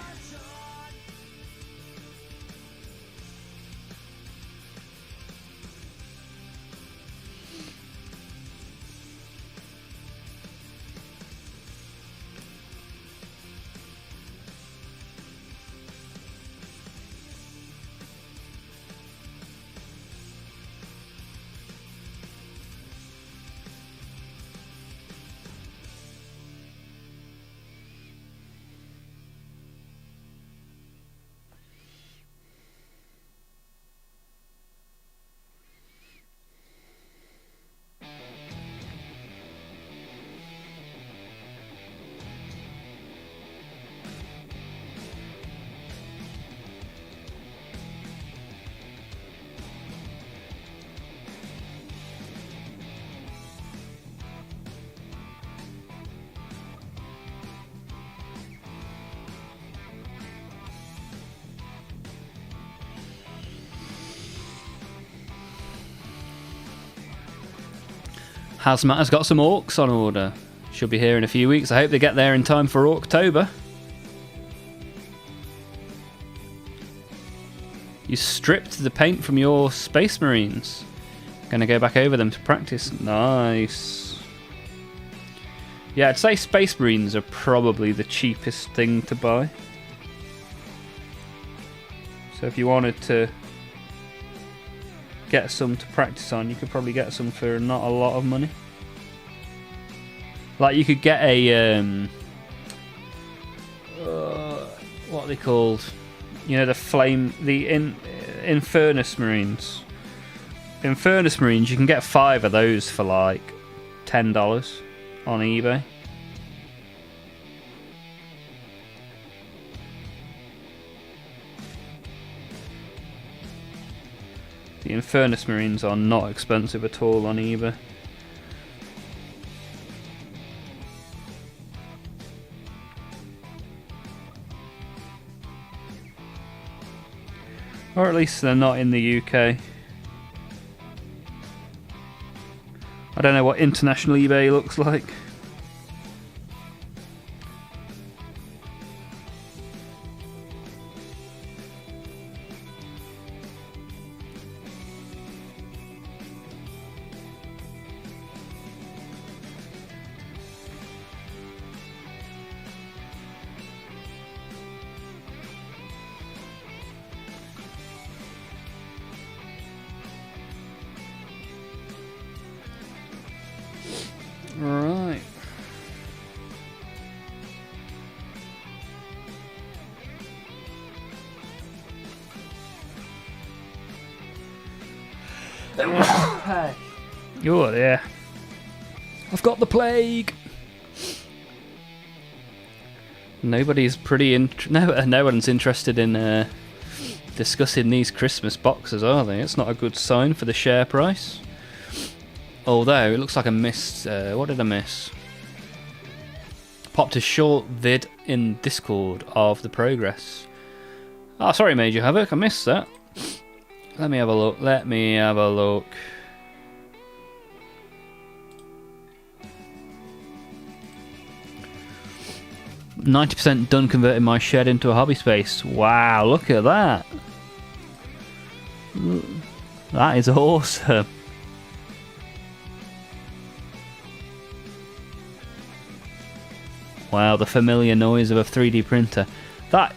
Hazmat has got some orcs on order. Should be here in a few weeks. I hope they get there in time for Orktober. You stripped the paint from your Space Marines. Gonna go back over them to practice. Nice. Yeah, I'd say Space Marines are probably the cheapest thing to buy. So if you wanted to get some to practice on, you could probably get some for not a lot of money. Like you could get a what are they called? You know, the Infernus Marines. Infernus Marines, you can get 5 of those for like $10 on eBay. The Infernus Marines are not expensive at all on eBay. Or at least they're not in the UK. I don't know what international eBay looks like. Right. Oh, yeah. I've got the plague. Nobody's no one's interested in discussing these Christmas boxes, are they? It's not a good sign for the share price. Although, it looks like I missed... what did I miss? Popped a short vid in Discord of the progress. Oh, sorry, Major Havoc, I missed that. Let me have a look. 90% done converting my shed into a hobby space. Wow, look at that. That is awesome. Wow, the familiar noise of a 3D printer. That...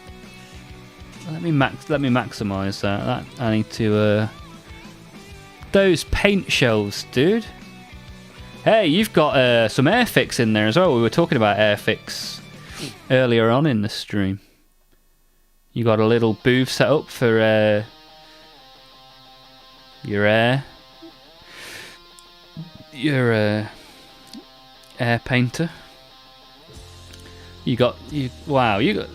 Let me maximize that. I need to... Those paint shelves, dude. Hey, you've got some Airfix in there as well. We were talking about Airfix earlier on in the stream. You got a little booth set up for your air painter. Wow, you got...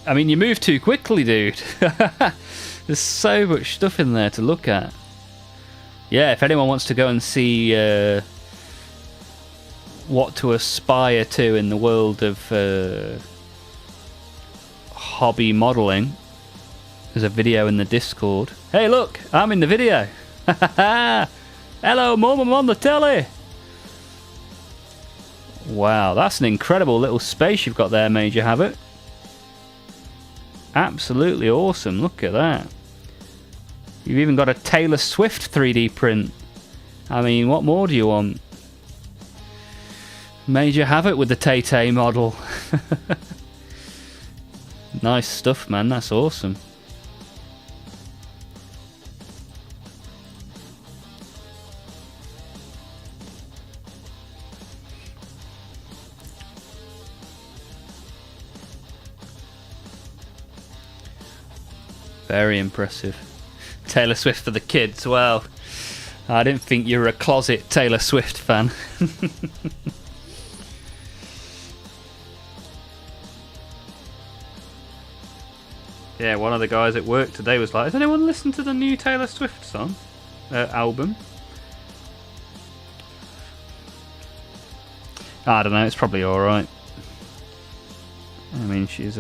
I mean, you move too quickly, dude. There's so much stuff in there to look at. Yeah, if anyone wants to go and see what to aspire to in the world of hobby modelling, there's a video in the Discord. Hey, look, I'm in the video. Hello, Mum, I'm on the telly. Wow, that's an incredible little space you've got there, Major Havoc. Absolutely awesome, look at that. You've even got a Taylor Swift 3D print. I mean, what more do you want? Major Havoc with the Tay-Tay model. Nice stuff, man, that's awesome. Very impressive. Taylor Swift for the kids. Well, I didn't think you were a closet Taylor Swift fan. Yeah, one of the guys at work today was like, has anyone listened to the new Taylor Swift song? Album? I don't know, it's probably alright. I mean, she's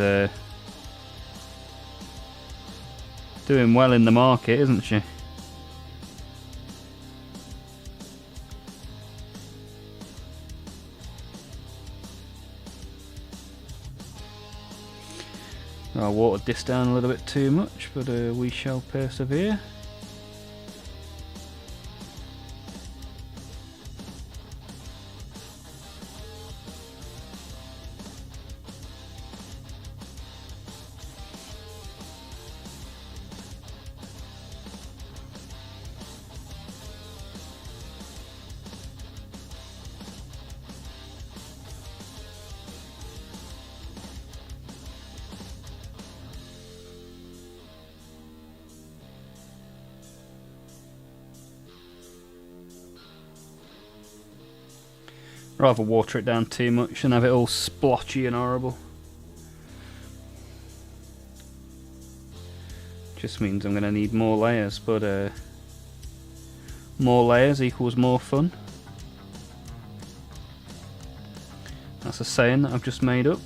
doing well in the market, isn't she? I watered this down a little bit too much, but we shall persevere. Rather water it down too much and have it all splotchy and horrible. Just means I'm going to need more layers, but more layers equals more fun. That's a saying that I've just made up.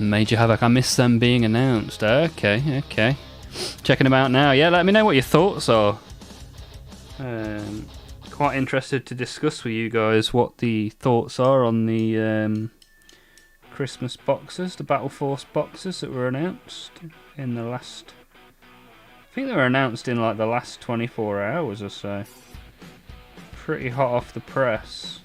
Major Havoc, I missed them being announced. Okay. Checking them out now. Yeah, let me know what your thoughts are. Quite interested to discuss with you guys what the thoughts are on the Christmas boxes, the Battle Force boxes that were announced in the last... I think they were announced in like the last 24 hours or so. Pretty hot off the press.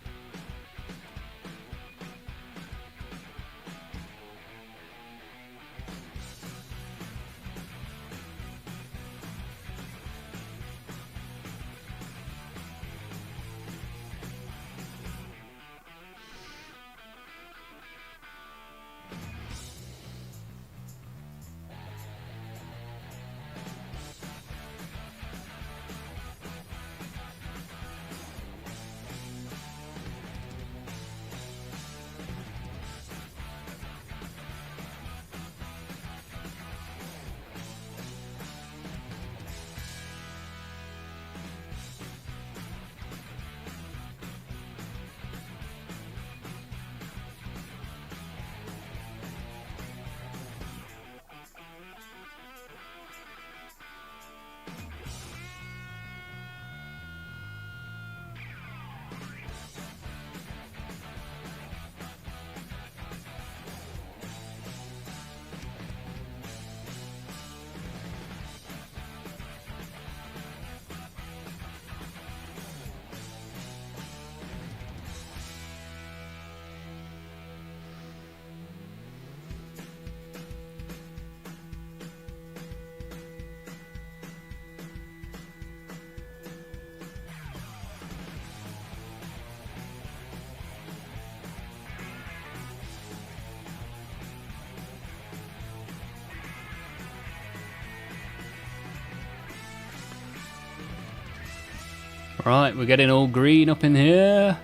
Right, we're getting all green up in here.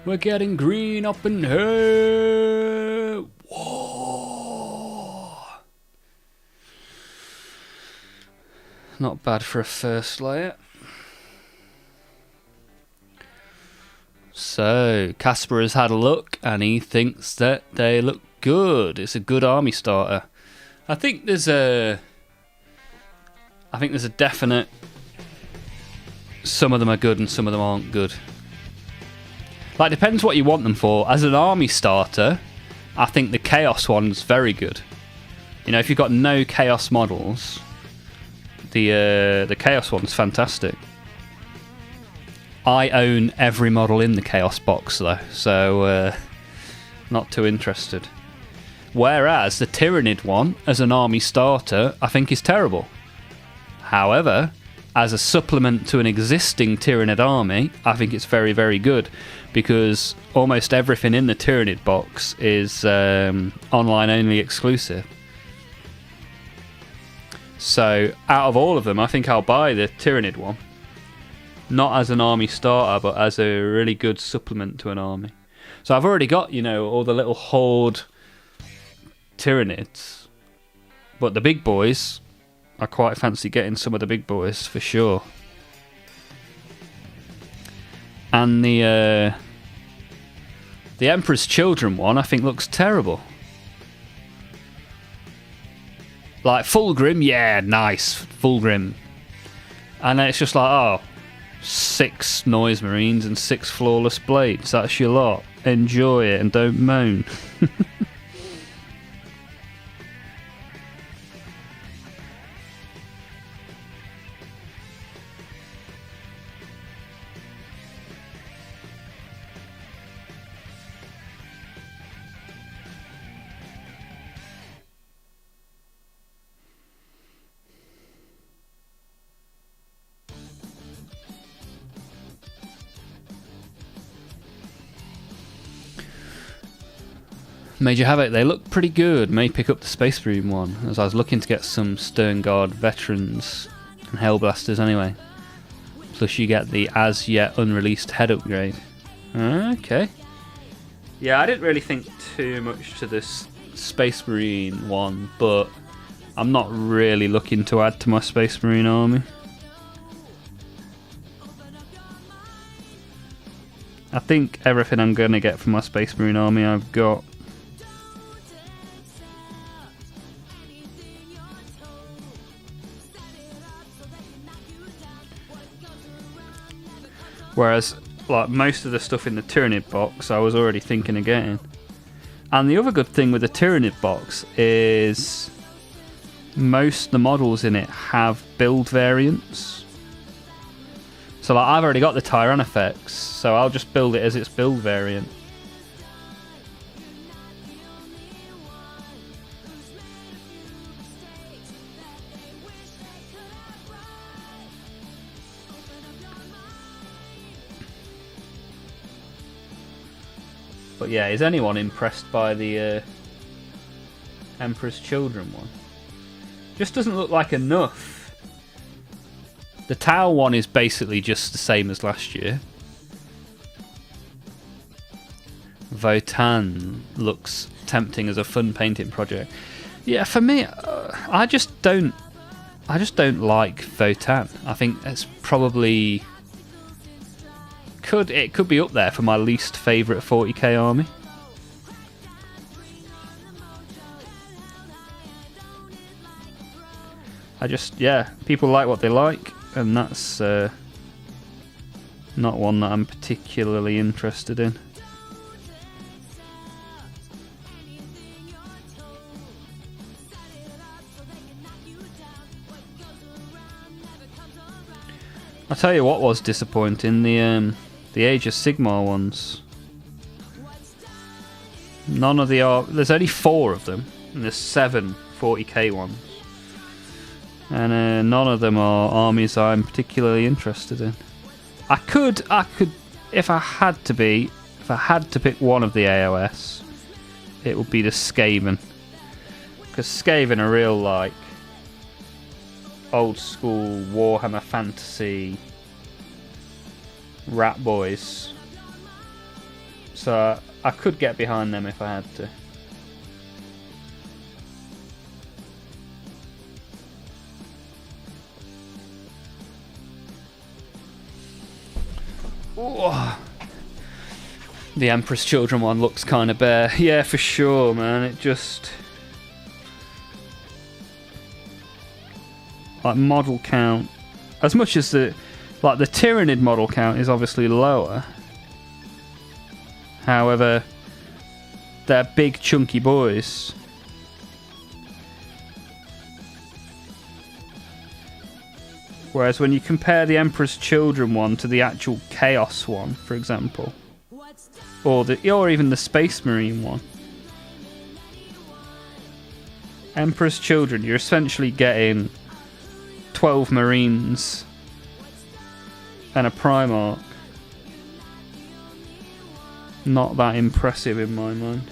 We're getting green up in here. Whoa. Not bad for a first layer. So, Casper has had a look and he thinks that they look good. It's a good army starter. I think there's a definite... Some of them are good and some of them aren't good. Like, depends what you want them for. As an army starter, I think the Chaos one's very good. You know, if you've got no Chaos models, the Chaos one's fantastic. I own every model in the Chaos box though, so not too interested. Whereas the Tyrannid one, as an army starter, I think is terrible. However, as a supplement to an existing Tyrannid army, I think it's very, very good, because almost everything in the Tyrannid box is online only exclusive. So out of all of them, I think I'll buy the Tyrannid one. Not as an army starter, but as a really good supplement to an army. So I've already got, you know, all the little Horde Tyrannids. But the big boys, I quite fancy getting some of the big boys for sure. And the Emperor's Children one, I think looks terrible. Like Fulgrim, yeah, nice, Fulgrim. And then it's just like, oh, 6 Noise Marines and 6 Flawless Blades. That's your lot. Enjoy it and don't moan. Major Havoc, they look pretty good. May pick up the Space Marine one, as I was looking to get some Stern Guard veterans and Hellblasters anyway. Plus you get the as yet unreleased head upgrade. Okay. Yeah, I didn't really think too much to this Space Marine one, but I'm not really looking to add to my Space Marine army. I think everything I'm going to get from my Space Marine army I've got. Whereas, like, most of the stuff in the Tyrannid box I was already thinking of getting. And the other good thing with the Tyrannid box is most of the models in it have build variants. So like, I've already got the Tyrannofex, so I'll just build it as its build variant. But yeah, is anyone impressed by the Emperor's Children one? Just doesn't look like enough. The Tau one is basically just the same as last year. Votan looks tempting as a fun painting project. Yeah, for me, I just don't like Votan. I think it's probably it could be up there for my least favourite 40k army. People like what they like, and that's not one that I'm particularly interested in. I'll tell you what was disappointing, the Age of Sigmar ones. None of there's only 4 of them, and there's 7 40k ones. And none of them are armies I'm particularly interested in. I could, if I had to pick one of the AOS, it would be the Skaven. Because Skaven are real, like, old school Warhammer fantasy rat boys. So I could get behind them if I had to. Ooh. The Emperor's Children one looks kind of bare. Yeah, for sure, man. It just... like, model count, as much as the Tyrannid model count is obviously lower. However, they're big chunky boys. Whereas when you compare the Emperor's Children one to the actual Chaos one, for example, or even the Space Marine one, Emperor's Children, you're essentially getting 12 Marines and a Primarch. Not that impressive in my mind.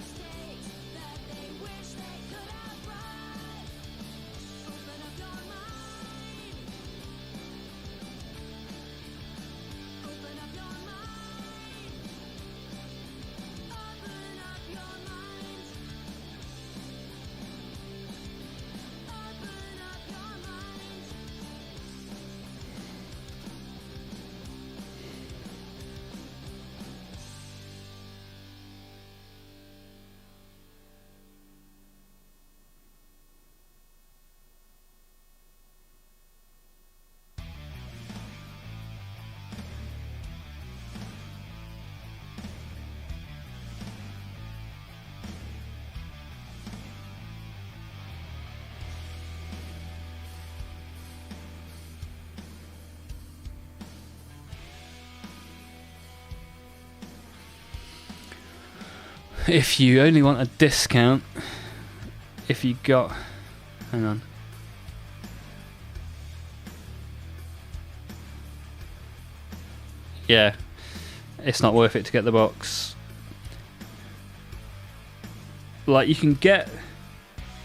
If you only want a discount, if you got... Hang on. Yeah, it's not worth it to get the box. Like, you can get...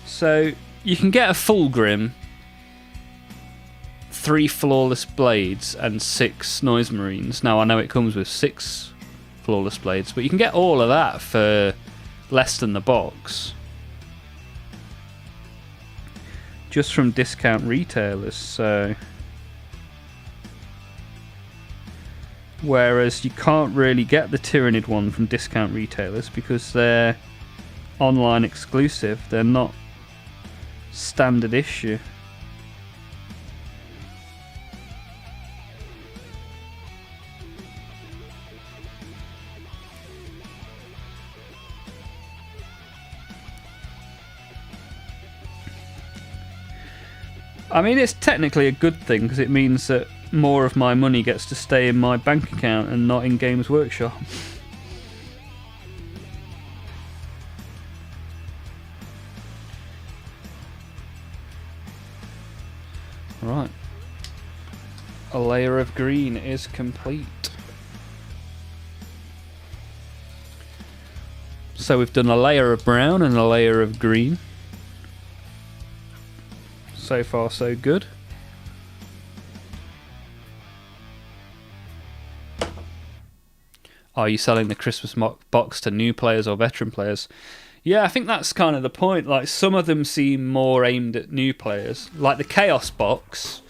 So, you can get a Fulgrim, 3 Flawless Blades, and 6 Noise Marines. Now, I know it comes with 6 Flawless Blades, but you can get all of that for less than the box. Just from discount retailers, so... Whereas you can't really get the Tyrannid one from discount retailers because they're online exclusive. They're not standard issue. I mean, it's technically a good thing because it means that more of my money gets to stay in my bank account and not in Games Workshop. Right. A layer of green is complete. So we've done a layer of brown and a layer of green. So far, so good. Are you selling the Christmas box to new players or veteran players? Yeah, I think that's kind of the point. Like, some of them seem more aimed at new players. Like the Chaos box,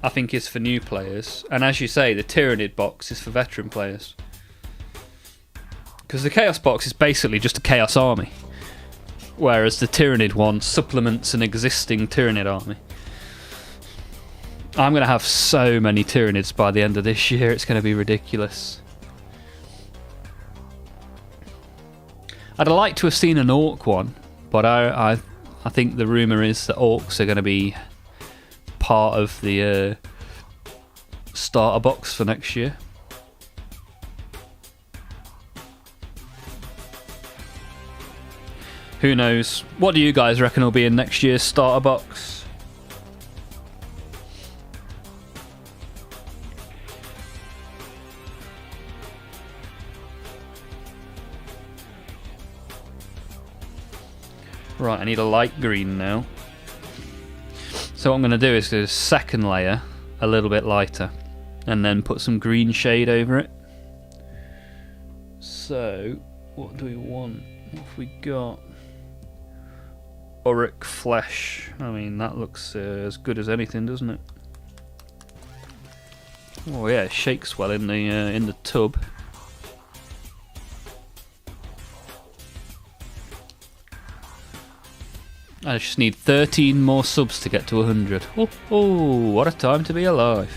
I think is for new players. And as you say, the Tyrannid box is for veteran players. Because the Chaos box is basically just a Chaos army. Whereas the Tyrannid one supplements an existing Tyrannid army. I'm going to have so many Tyrannids by the end of this year, it's going to be ridiculous. I'd like to have seen an Orc one, but I think the rumour is that Orcs are going to be part of the starter box for next year. Who knows? What do you guys reckon will be in next year's starter box? Right, I need a light green now. So what I'm going to do is do a second layer, a little bit lighter, and then put some green shade over it. So, what do we want? What have we got? Auric Flesh. I mean, that looks as good as anything, doesn't it? Oh yeah, it shakes well in the tub. I just need 13 more subs to get to 100. Oh, what a time to be alive.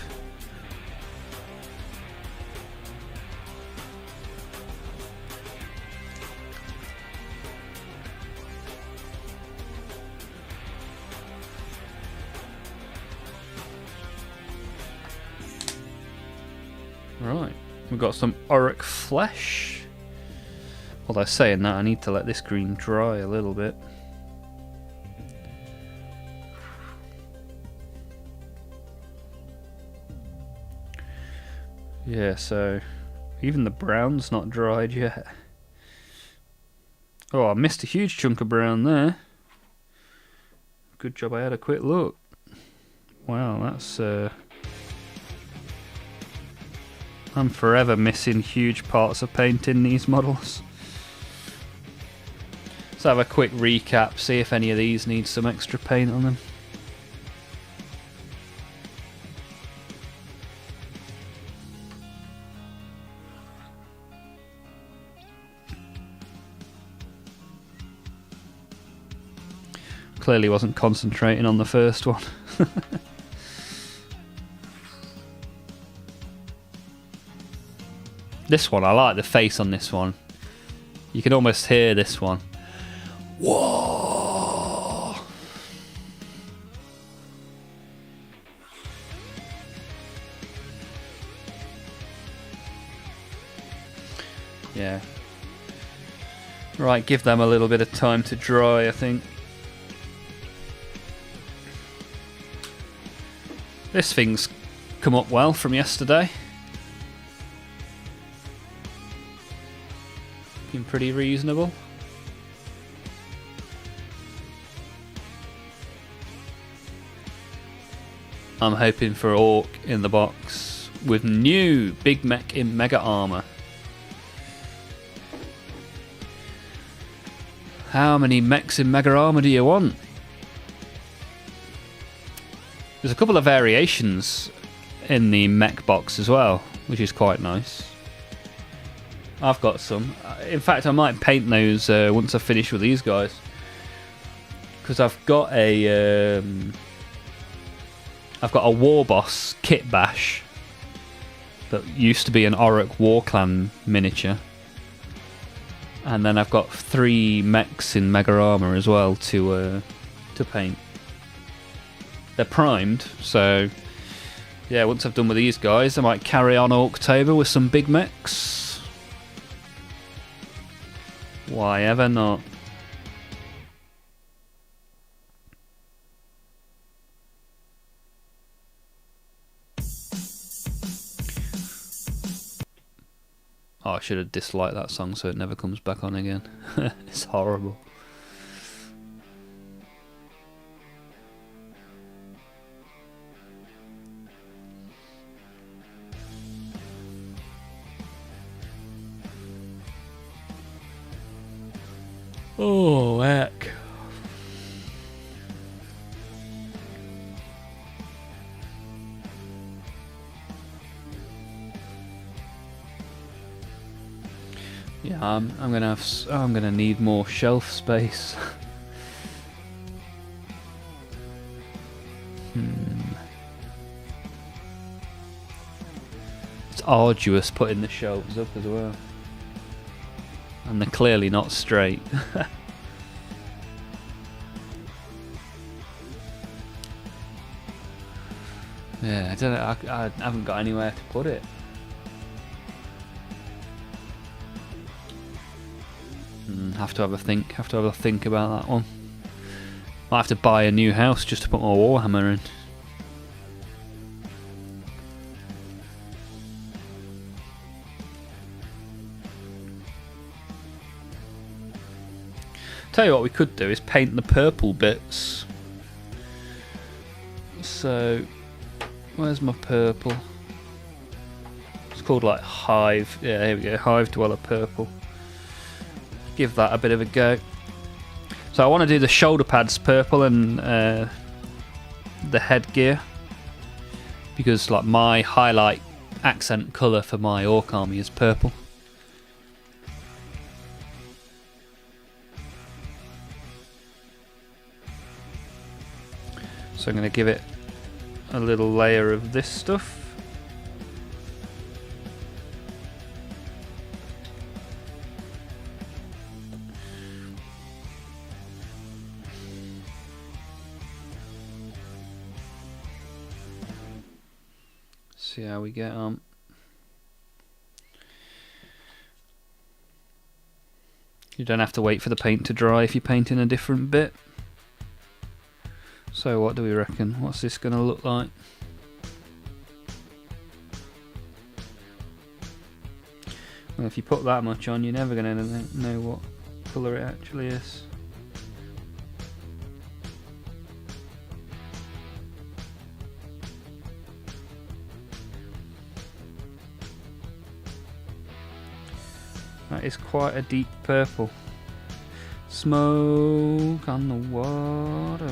Right, we've got some Auric Flesh. Although saying that, I need to let this green dry a little bit. Yeah, so even the brown's not dried yet. Oh, I missed a huge chunk of brown there. Good job I had a quick look. Wow, that's... I'm forever missing huge parts of paint in these models. Let's have a quick recap, see if any of these need some extra paint on them. Clearly wasn't concentrating on the first one. This one, I like the face on this one. You can almost hear this one. Whoa! Yeah. Right, give them a little bit of time to dry, I think. This thing's come up well from yesterday. Looking pretty reasonable. I'm hoping for Orc in the box with new Big Mech in Mega Armor. How many mechs in Mega Armor do you want? There's a couple of variations in the mech box as well, which is quite nice. I've got some. In fact, I might paint those once I finish with these guys, because I've got a War Boss kit bash that used to be an Auric War Clan miniature, and then I've got 3 mechs in Mega Armor as well to paint. They're primed, so yeah, once I've done with these guys, I might carry on October with some big mechs. Why ever not? Oh, I should have disliked that song so it never comes back on again. It's horrible. Oh, heck. Yeah, I'm gonna need more shelf space. It's arduous putting the shelves up as well. And they're clearly not straight. Yeah, I don't know. I haven't got anywhere to put it. Have to have a think. Have to have a think about that one. Might have to buy a new house just to put my Warhammer in. Tell you what we could do is paint the purple bits. So, where's my purple? It's called like Hive. Yeah, here we go. Hive Dweller Purple. Give that a bit of a go. So I want to do the shoulder pads purple and the headgear, because like my highlight accent colour for my Orc army is purple. So I'm going to give it a little layer of this stuff. See how we get on. You don't have to wait for the paint to dry if you paint in a different bit. So what do we reckon? What's this going to look like? Well, if you put that much on, you're never going to know what colour it actually is. That is quite a deep purple. Smoke on the water.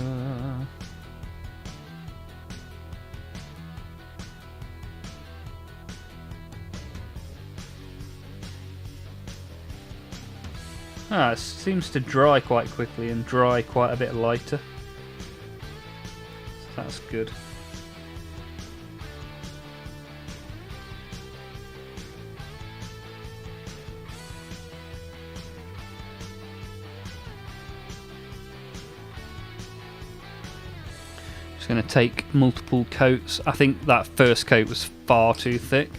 It seems to dry quite quickly and dry quite a bit lighter. So that's good. Just going to take multiple coats. I think that first coat was far too thick.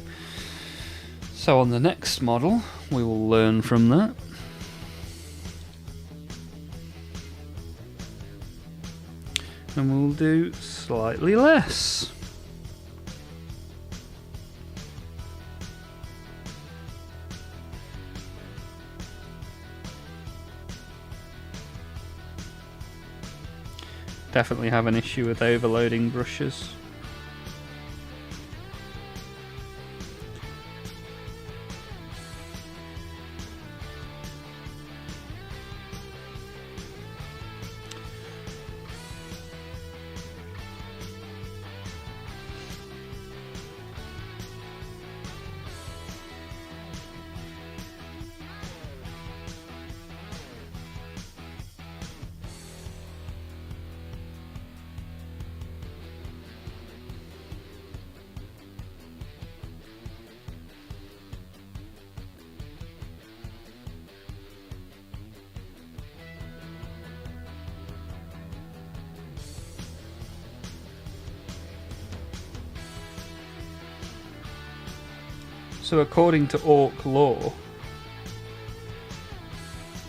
So on the next model, we will learn from that. And we'll do slightly less. Definitely have an issue with overloading brushes. So according to Orc lore,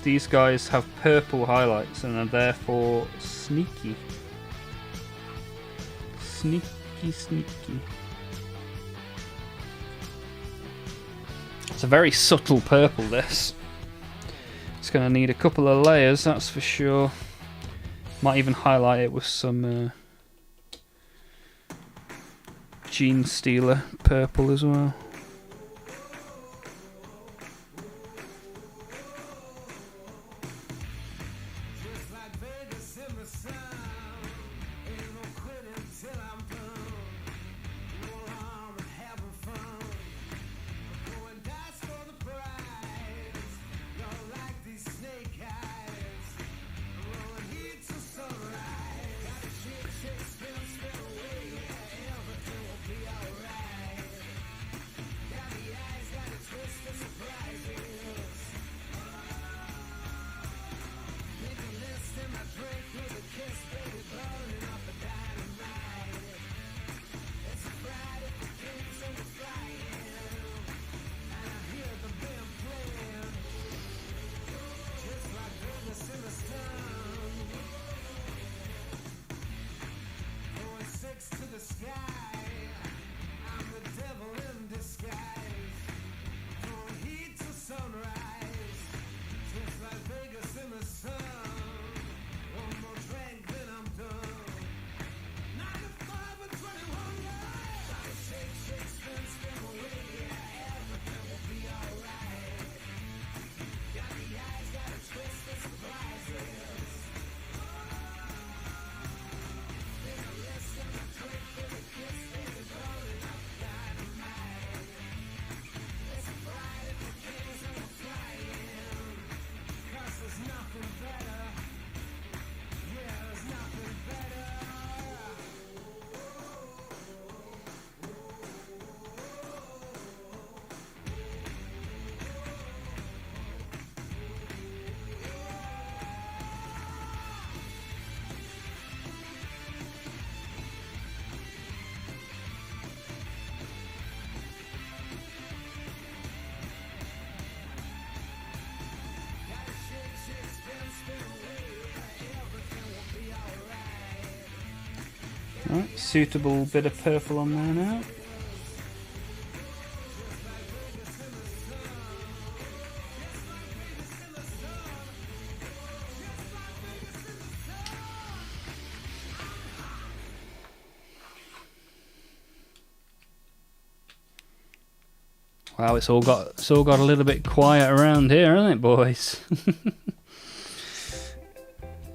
these guys have purple highlights and are therefore sneaky. Sneaky, sneaky. It's a very subtle purple, this. It's going to need a couple of layers, that's for sure. Might even highlight it with some Gene Stealer purple as well. Right, suitable bit of purple on there now. Wow, it's all got a little bit quiet around here, hasn't it, boys?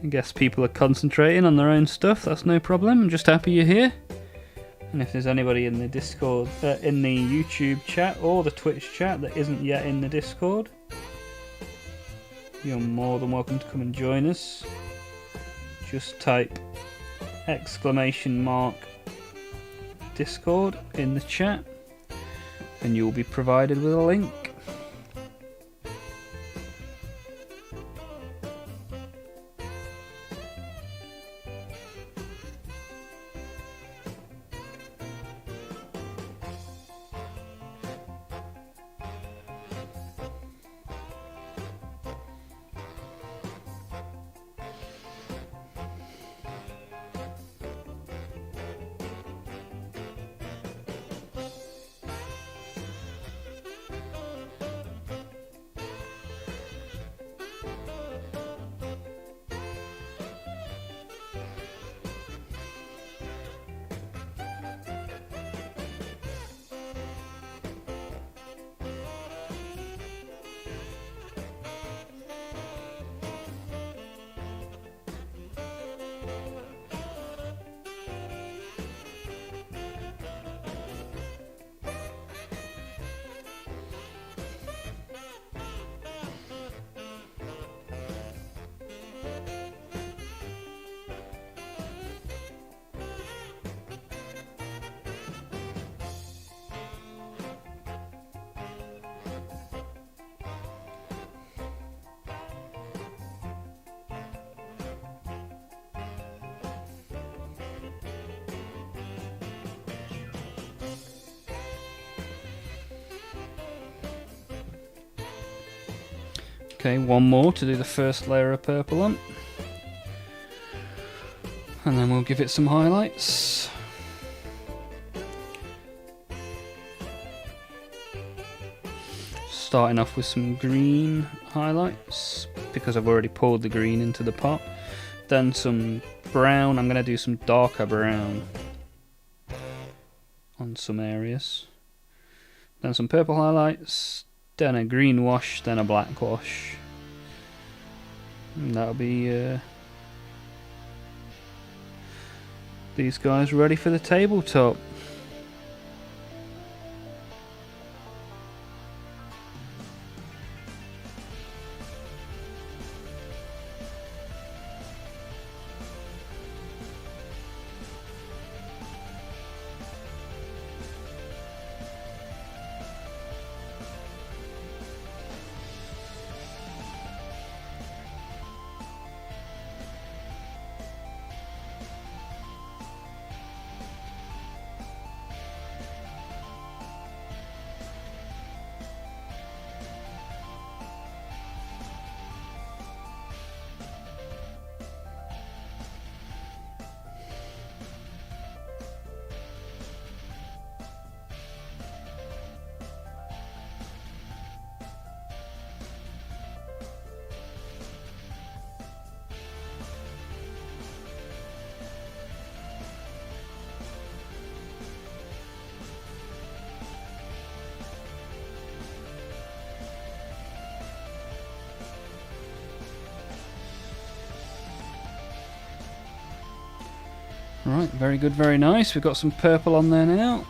I guess people are concentrating on their own stuff. That's no problem. I'm just happy you're here. And if there's anybody in the Discord, in the YouTube chat or the Twitch chat that isn't yet in the Discord, you're more than welcome to come and join us. Just type !Discord in the chat and you'll be provided with a link. Okay, one more to do the first layer of purple on. And then we'll give it some highlights. Starting off with some green highlights, because I've already poured the green into the pot. Then some brown, I'm going to do some darker brown on some areas. Then some purple highlights. Then a green wash, then a black wash. And that'll be these guys ready for the tabletop. Right, very good, very nice. We've got some purple on there now.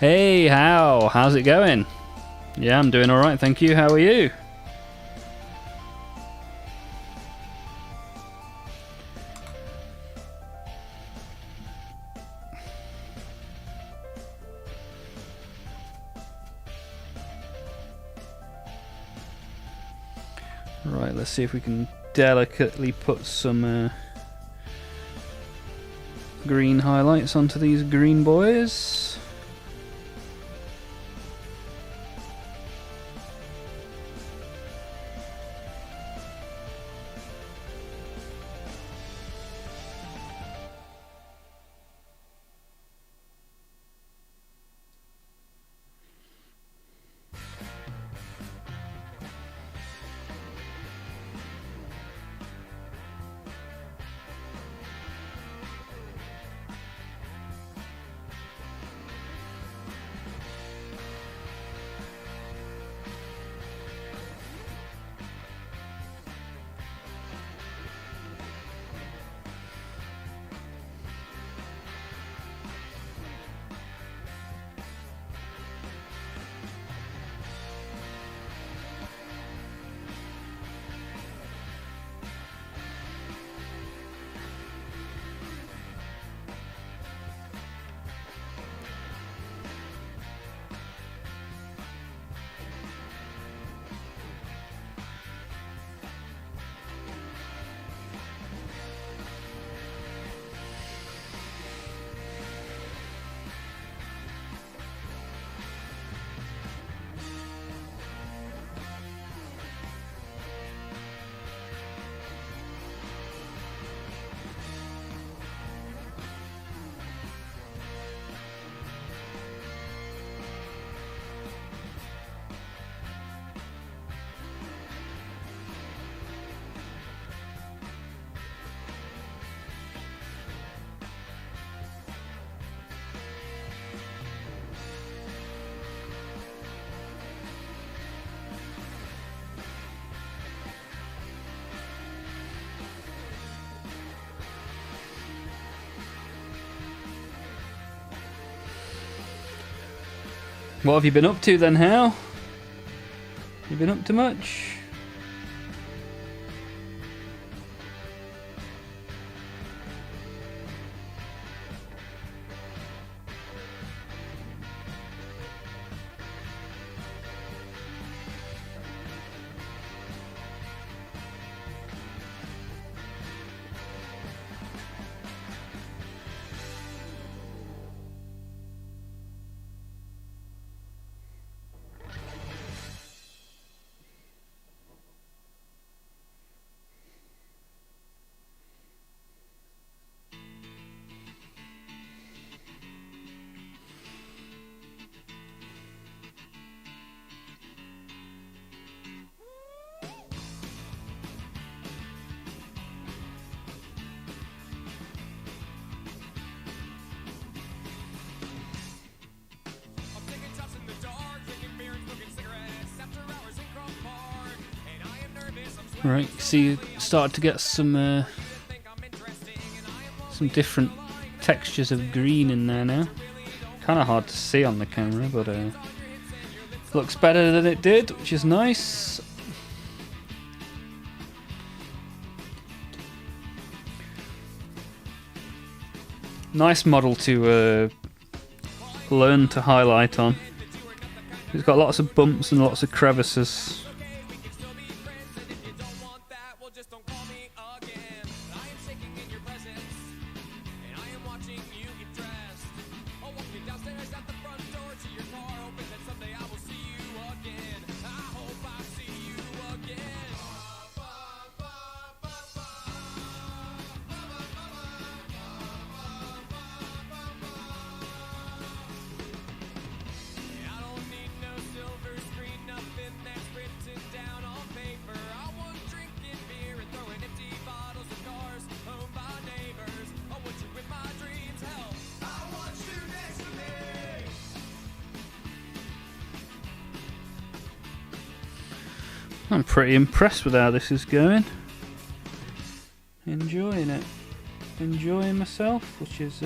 Hey, how's it going? Yeah, I'm doing alright, thank you. How are you? Right, let's see if we can delicately put some green highlights onto these green boys. What have you been up to then, Hal? You been up to much? I'm taking shots in the dark, drinking beer and smoking cigarettes after hours in Cross Park. And I am nervous, I'm sweating. Right, see, you started to get some Think I'm interesting, and I am some different textures of green in there now. Kind of hard to see on the camera, but looks better than it did, which is nice. Nice model to learn to highlight on. It's got lots of bumps and lots of crevices. okay, we can still be friends. And if you don't want that, well, just don't call me again. I am shaking in your presence, and I am watching you get dressed. I'll walk you downstairs at the front door to your car, hoping that someday I will see you again. I hope I see you again. I don't need no silver screen, nothing that's written down on paper. I want drinking beer and throwing empty bottles of cars owned by neighbors. I want you in my dreams, hell, I want you next to me. I'm pretty impressed with how this is going. Enjoying it. Enjoying myself, which is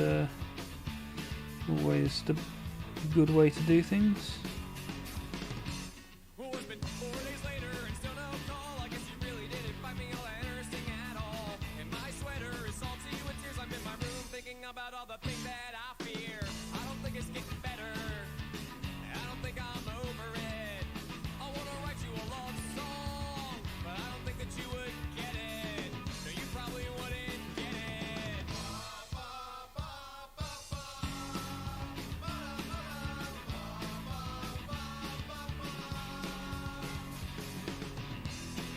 always the good way to do things. Oh, it's been 4 days later and still no call. I guess you really didn't find me all that interesting at all. And my sweater is salty with tears. I'm in my room thinking about all the things that I fear. I don't think it's getting better. I don't think I'm over it. I wanna write you a love song, but I don't think that you would get it. No, you probably wouldn't get it.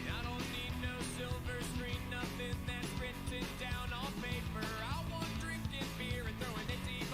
I don't need no silver screen, nothing that's written down on paper. I want drinking beer and throwing empty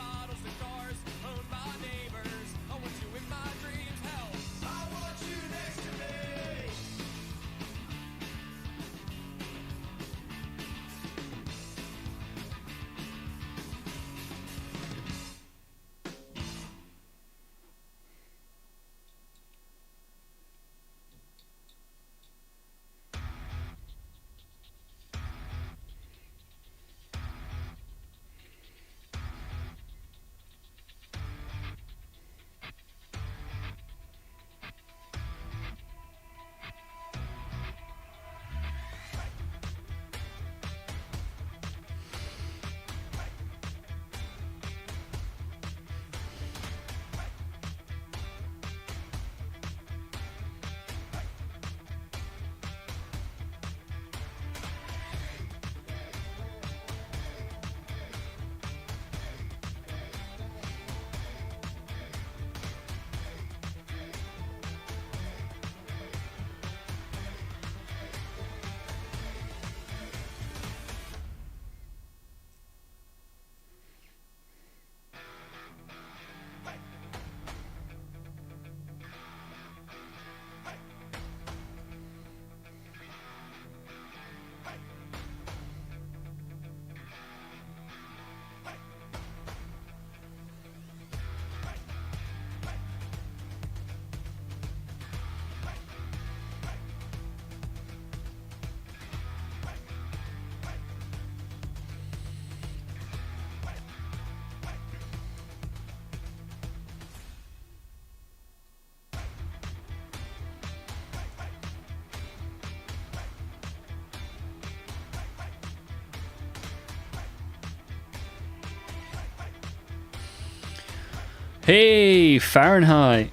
Hey, Fahrenheit.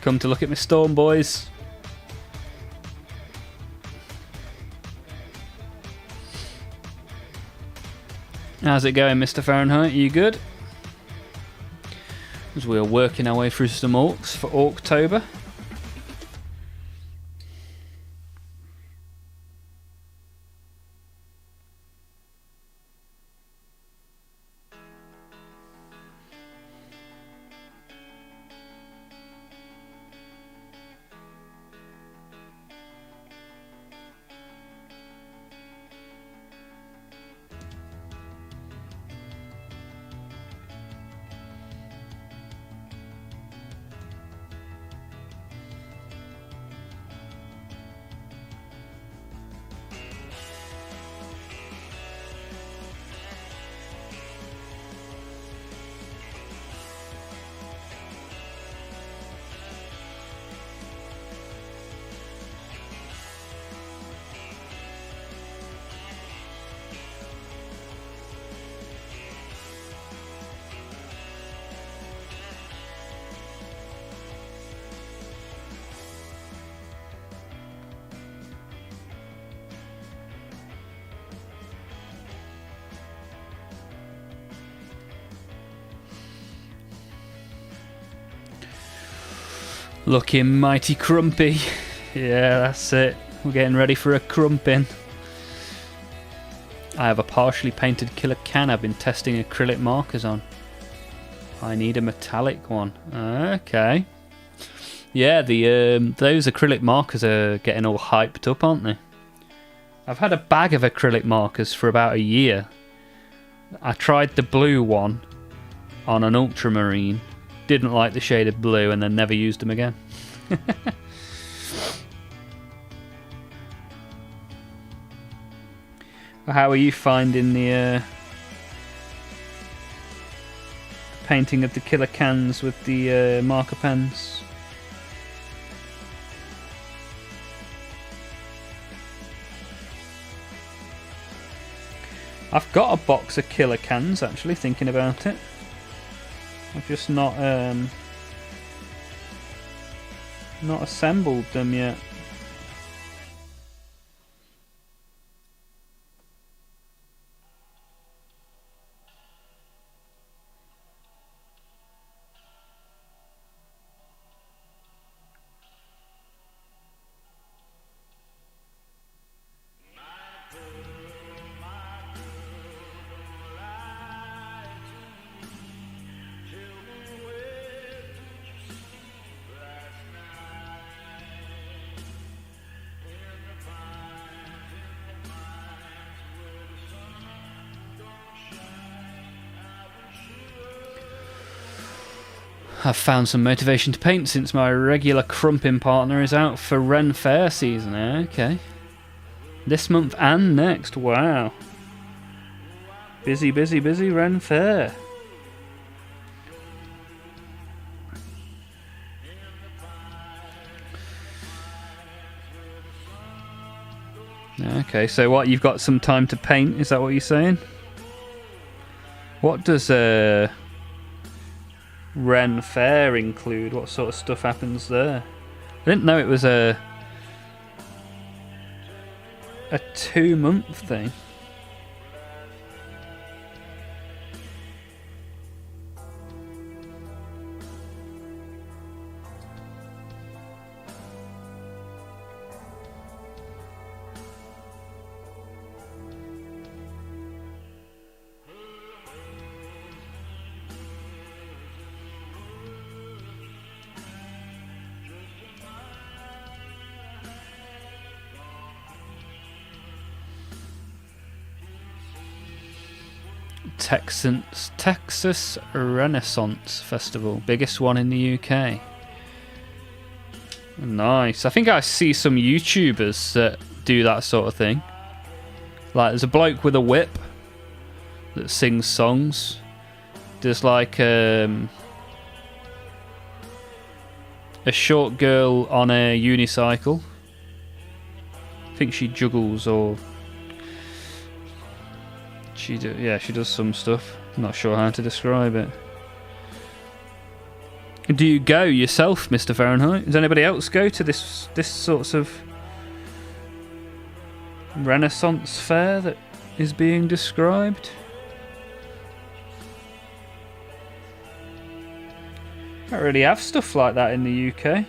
Come to look at my storm, boys. How's it going, Mr. Fahrenheit? You good? As we are working our way through some orcs for October. Looking mighty crumpy. Yeah, that's it. We're getting ready for a crumping. I have a partially painted killer can I've been testing acrylic markers on. I need a metallic one. Okay. Yeah, those acrylic markers are getting all hyped up, aren't they? I've had a bag of acrylic markers for about a year. I tried the blue one on an ultramarine. Didn't like the shade of blue and then never used them again. How are you finding the painting of the killer cans with the marker pens? I've got a box of killer cans, actually, thinking about it. I've just not assembled them yet. I've found some motivation to paint since my regular crumping partner is out for Ren Fair season. Okay. This month and next. Wow. Busy, busy, busy Ren Fair. Okay, so what, you've got some time to paint, is that what you're saying? What does Ren Fair include? What sort of stuff happens there? I didn't know it was a 2-month thing. Texas Renaissance Festival, biggest one in the UK. Nice. I think I see some YouTubers that do that sort of thing. Like, there's a bloke with a whip that sings songs. There's like a short girl on a unicycle. I think she juggles or she does some stuff. I'm not sure how to describe it. Do you go yourself, Mr. Fahrenheit? Does anybody else go to this sorts of Renaissance fair that is being described? Don't really have stuff like that in the UK.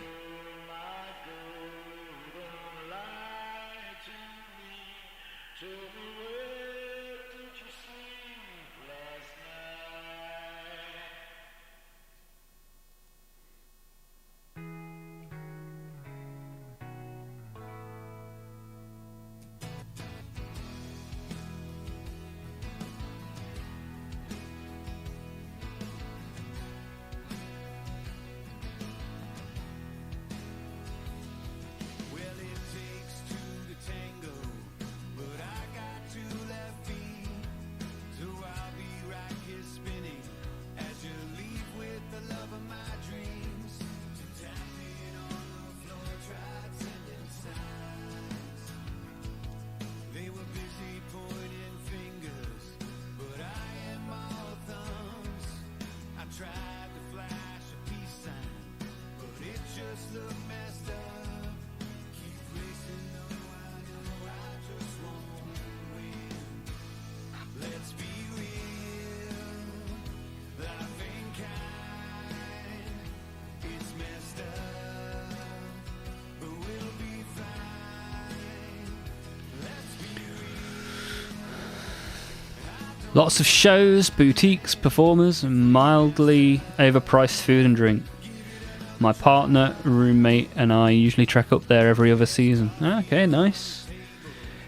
Well, it takes two to tango, but I got two left feet. So I'll be right here spinning as you leave with the love of my dreams. So tapping on the floor, tried sending signs. They were busy pointing fingers, but I am all thumbs. I tried to flash a peace sign, but it just looked messed up. Keep racing, though I know I just won't win. Let's be real, life ain't kind. It's messed up, but we'll be fine. Let's be Lots of shows, boutiques, performers, and mildly overpriced food and drink. My partner, roommate, and I usually trek up there every other season. Okay, nice.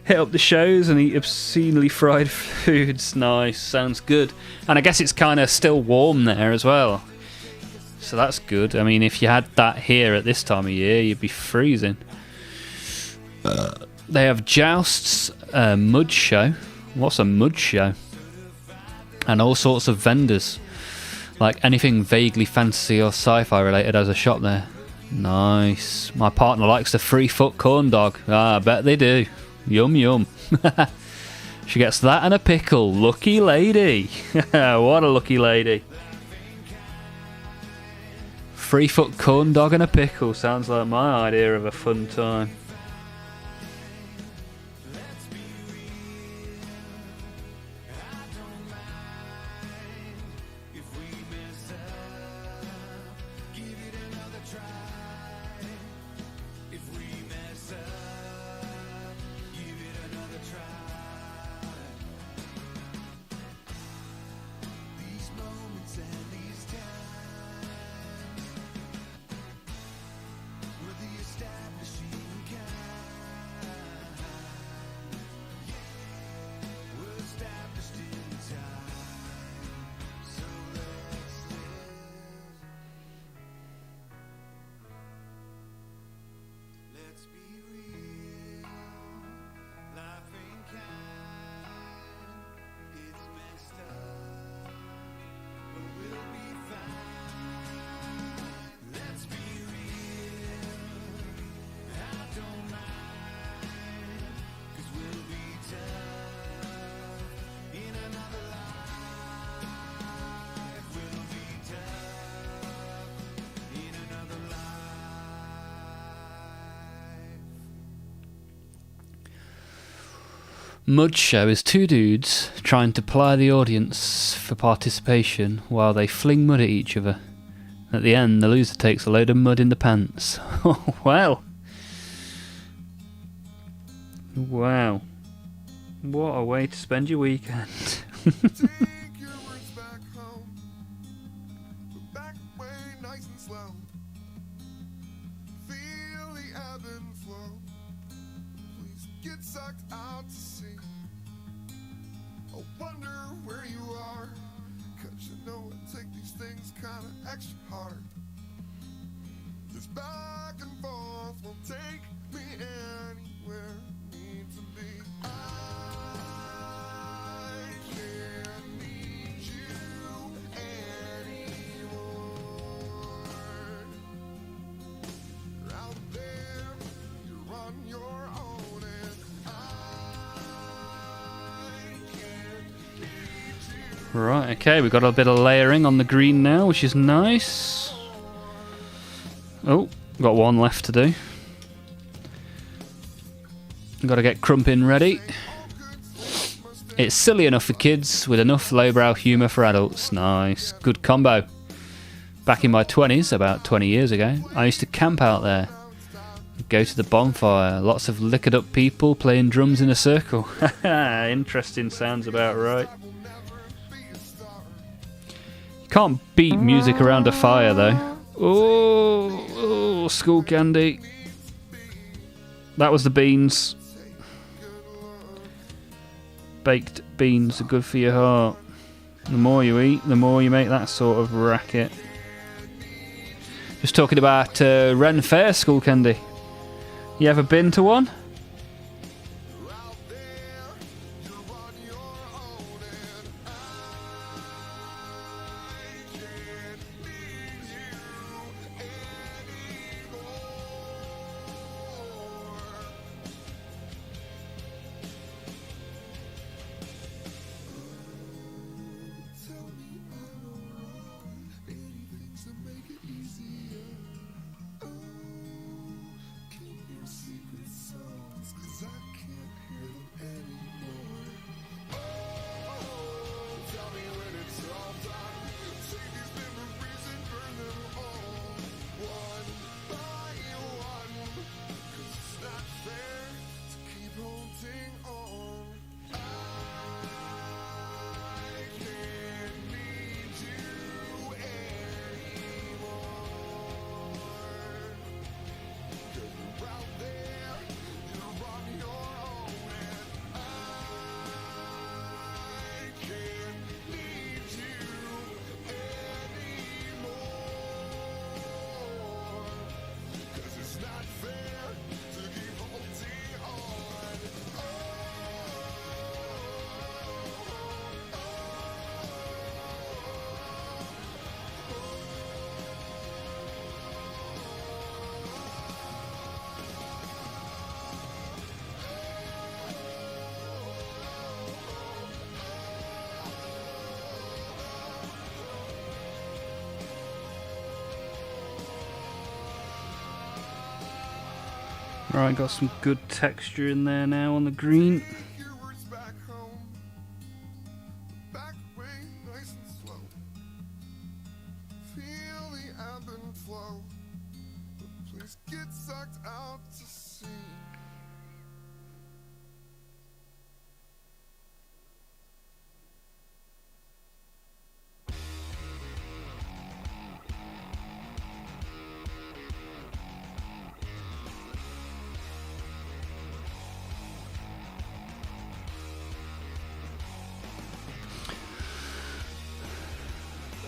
Hit up the shows and eat obscenely fried foods. Nice, sounds good. And I guess it's kind of still warm there as well. So that's good. I mean, if you had that here at this time of year, you'd be freezing. They have jousts, a mud show. What's a mud show? And all sorts of vendors. Like anything vaguely fantasy or sci-fi related has a shop there. Nice. My partner likes the 3-foot corn dog. I bet they do. Yum yum. She gets that and a pickle. Lucky lady. What a lucky lady. 3-foot corn dog and a pickle. Sounds like my idea of a fun time. Mud show is two dudes trying to ply the audience for participation while they fling mud at each other. At the end, the loser takes a load of mud in the pants. Well. Wow. What a way to spend your weekend. Take your words back home. Put back away nice and slow. Feel the ebb and flow. Please get sucked out to sea. I wonder where you are. 'Cause you know I take these things kinda extra hard. This back and forth will take me anywhere I need to be. I can't need you anymore. You're out there, you're on your own, and I can't need you. Right, okay, we've got a bit of layering on the green now, which is nice. Oh, got one left to do. Got to get Crumpin ready. It's silly enough for kids with enough lowbrow humour for adults. Nice. Good combo. Back in my 20s, about 20 years ago, I used to camp out there. Go to the bonfire. Lots of liquored up people playing drums in a circle. Interesting, sounds about right. You can't beat music around a fire though. Oh, school candy. That was the beans. Baked beans are good for your heart. The more you eat, the more you make that sort of racket. Just talking about Ren Fair school candy. You ever been to one? Right, got some good texture in there now on the green. Your words back home. Back way, nice and slow. Feel the ebb and flow. Please get sucked out to sea.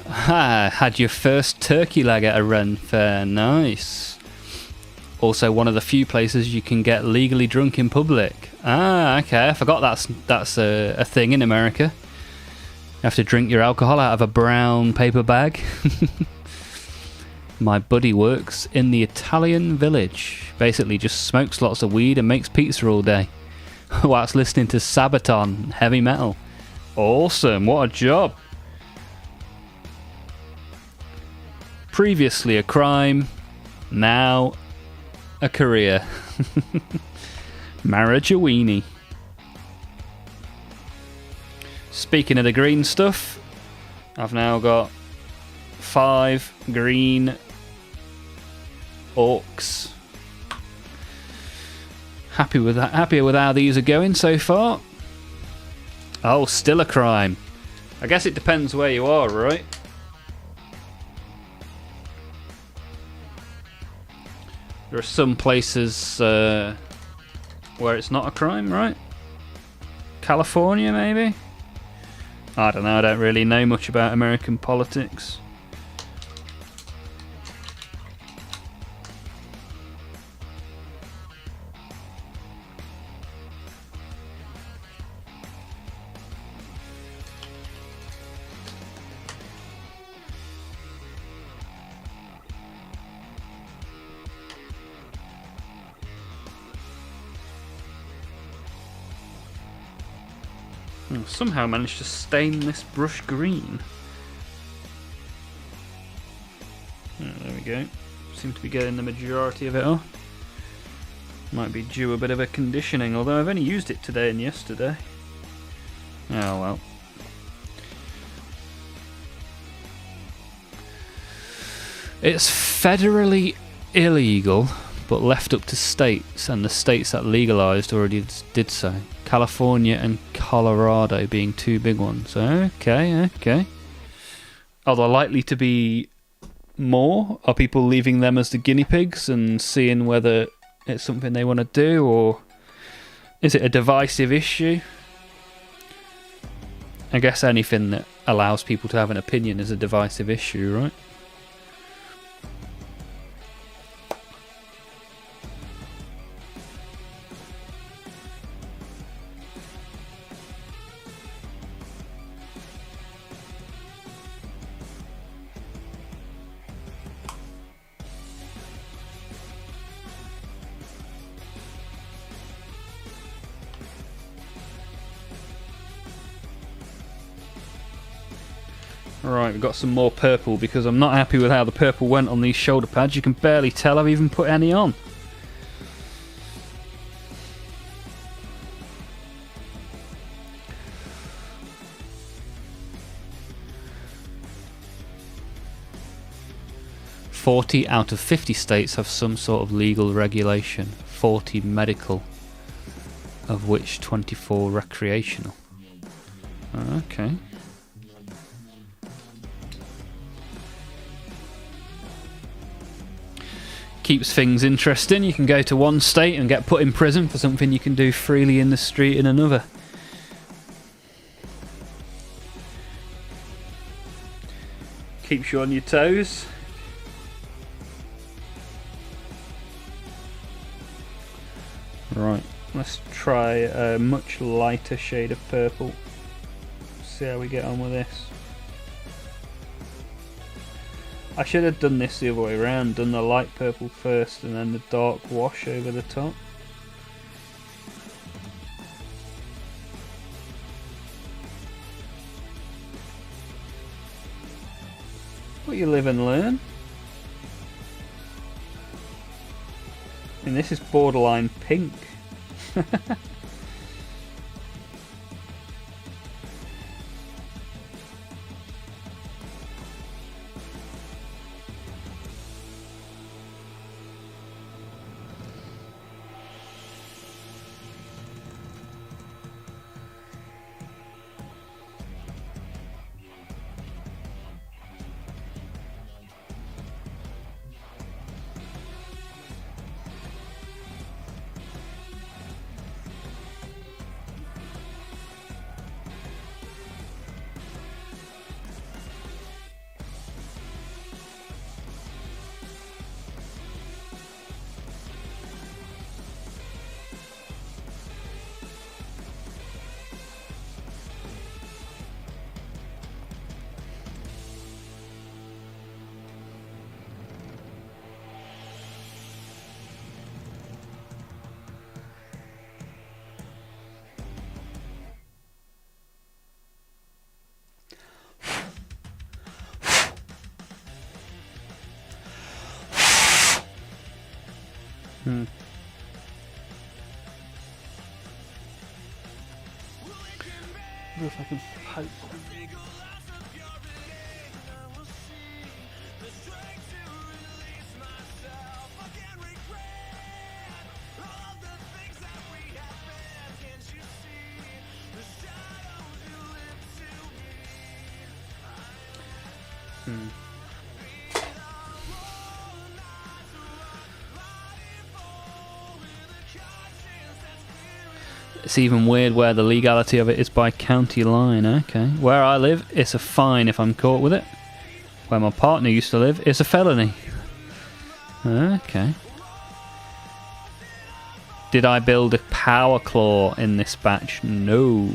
Ha! Had your first turkey leg at a Ren Fair. Nice. Also, one of the few places you can get legally drunk in public. Ah, okay. I forgot that's a thing in America. You have to drink your alcohol out of a brown paper bag. My buddy works in the Italian village. Basically, just smokes lots of weed and makes pizza all day, whilst listening to Sabaton heavy metal. Awesome! What a job. Previously a crime, now a career. Marajawini. Speaking of the green stuff, I've now got 5 green orcs. Happy with that. Happy with how these are going so far. Oh, still a crime. I guess it depends where you are, right? There are some places where it's not a crime, right? California, maybe? I don't know, I don't really know much about American politics. Somehow managed to stain this brush green. Oh, there we go. seem to be getting the majority of it off. Might be due a bit of a conditioning, although I've only used it today and yesterday. Oh well. It's federally illegal, but left up to states, and the states that legalised already did so. California and Colorado being two big ones. Okay. Are there likely to be more? Are people leaving them as the guinea pigs and seeing whether it's something they want to do, or is it a divisive issue? I guess anything that allows people to have an opinion is a divisive issue, right? Right, we've got some more purple because I'm not happy with how the purple went on these shoulder pads. You can barely tell I've even put any on. "40 out of 50 states have some sort of legal regulation, 40 medical, of which 24 recreational." Okay. Keeps things interesting. You can go to one state and get put in prison for something you can do freely in the street in another. Keeps you on your toes. Right, let's try a much lighter shade of purple. See how we get on with this. I should have done this the other way around, done the light purple first and then the dark wash over the top. But you live and learn. And this is borderline pink. I wonder if I can poke. It's even weird where the legality of it is by county line. Okay. Where I live, it's a fine if I'm caught with it. Where my partner used to live, it's a felony. Okay. Did I build a power claw in this batch? No.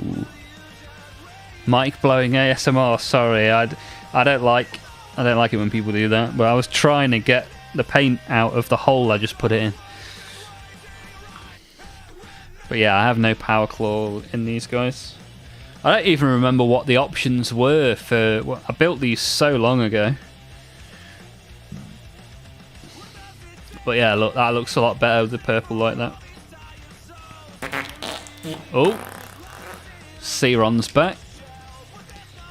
Mic blowing ASMR. Sorry, I don't like it when people do that. But I was trying to get the paint out of the hole I just put it in. But yeah, I have no power claw in these guys. I don't even remember what the options were for... Well, I built these so long ago. But yeah, look, that looks a lot better with the purple like that. Oh, Seron's back.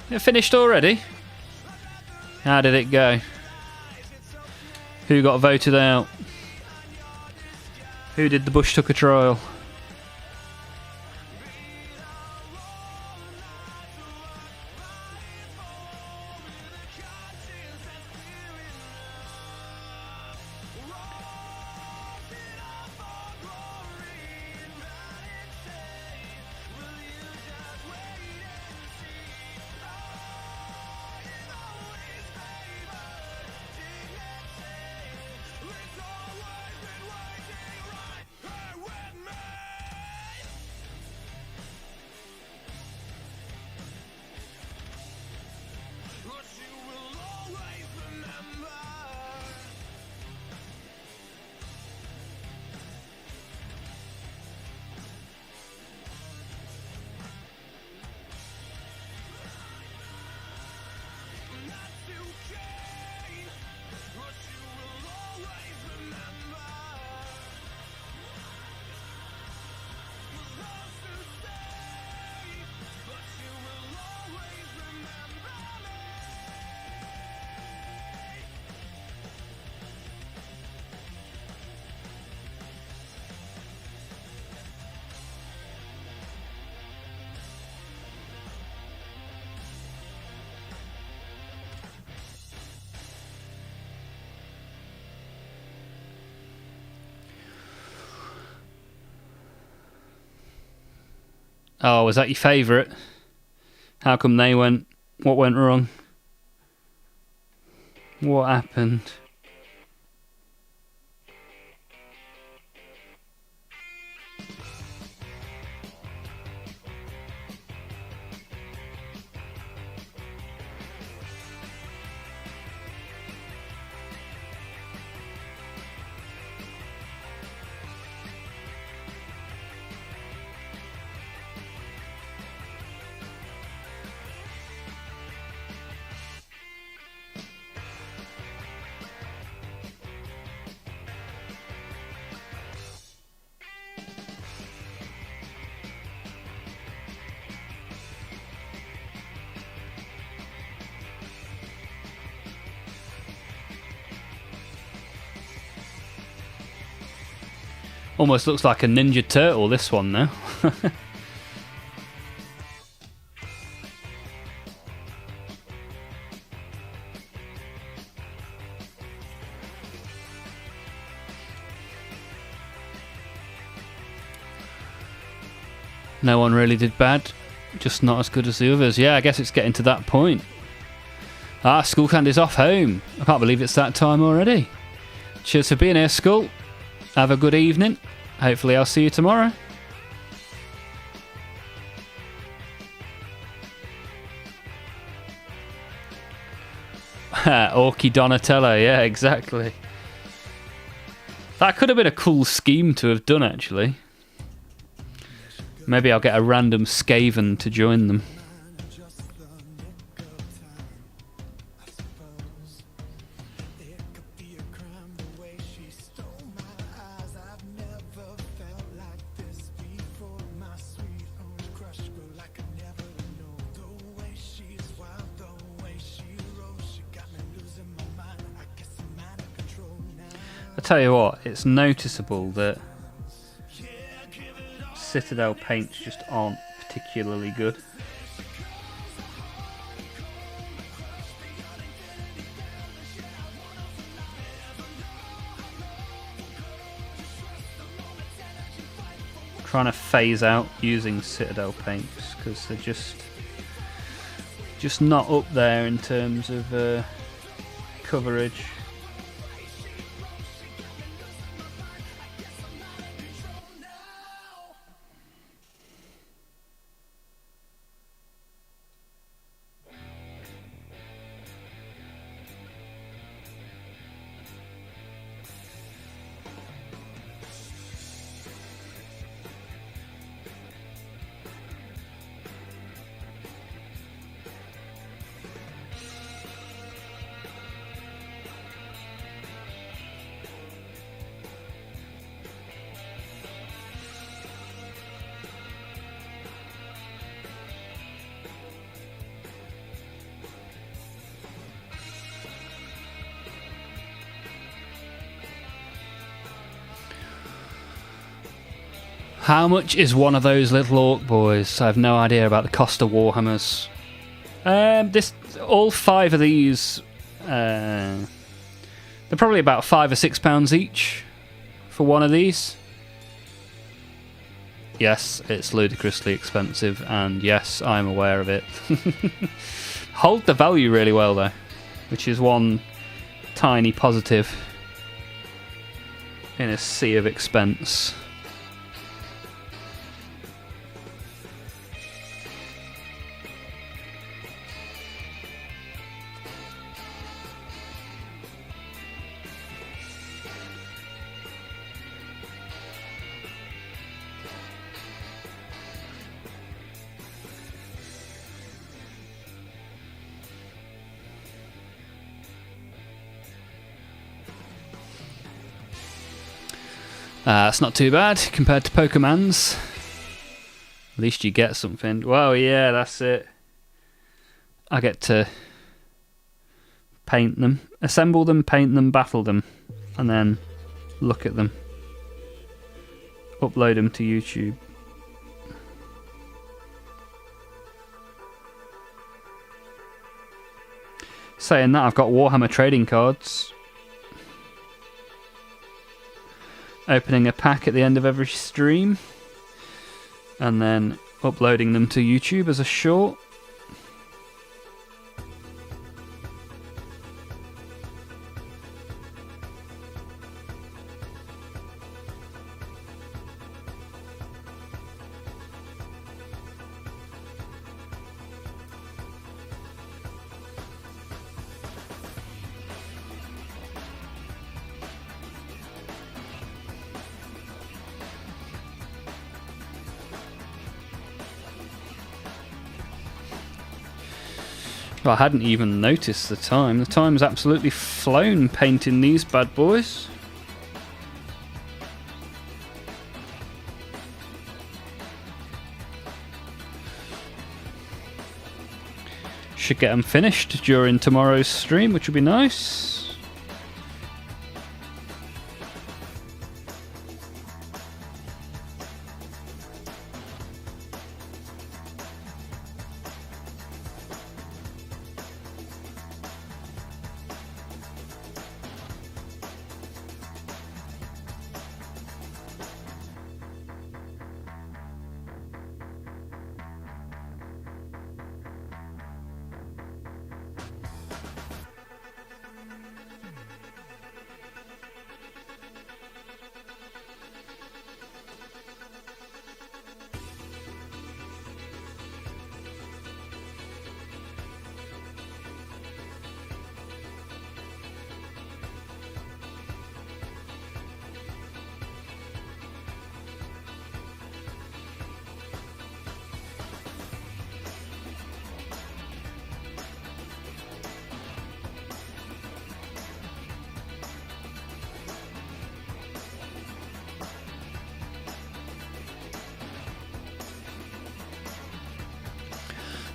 It finished already? How did it go? Who got voted out? Who did the Bush Tucker trial? Oh, was that your favourite? How come they went? What went wrong? What happened? Almost looks like a Ninja Turtle, this one now. No one really did bad, just not as good as the others. Yeah, I guess it's getting to that point. Ah, Skull Candy's off home. I can't believe it's that time already. Cheers for being here, Skull. Have a good evening. Hopefully I'll see you tomorrow. Orky Donatello, yeah, exactly. That could have been a cool scheme to have done, actually. Maybe I'll get a random Skaven to join them. I tell you what, it's noticeable that Citadel paints just aren't particularly good. Trying to phase out using Citadel paints because they're just not up there in terms of coverage. How much is one of those little orc boys? I have no idea about the cost of Warhammers. All 5 of these, they're probably about £5 or £6 each for one of these. Yes, it's ludicrously expensive, and yes, I'm aware of it. Hold the value really well though, which is one tiny positive in a sea of expense. It's not too bad compared to Pokemon's. At least you get something. Well, yeah, that's it. I get to paint them, assemble them, paint them, battle them, and then look at them. Upload them to YouTube. Saying that, I've got Warhammer trading cards. Opening a pack at the end of every stream and then uploading them to YouTube as a short. I hadn't even noticed the time. The time's absolutely flown painting these bad boys. Should get them finished during tomorrow's stream, which would be nice.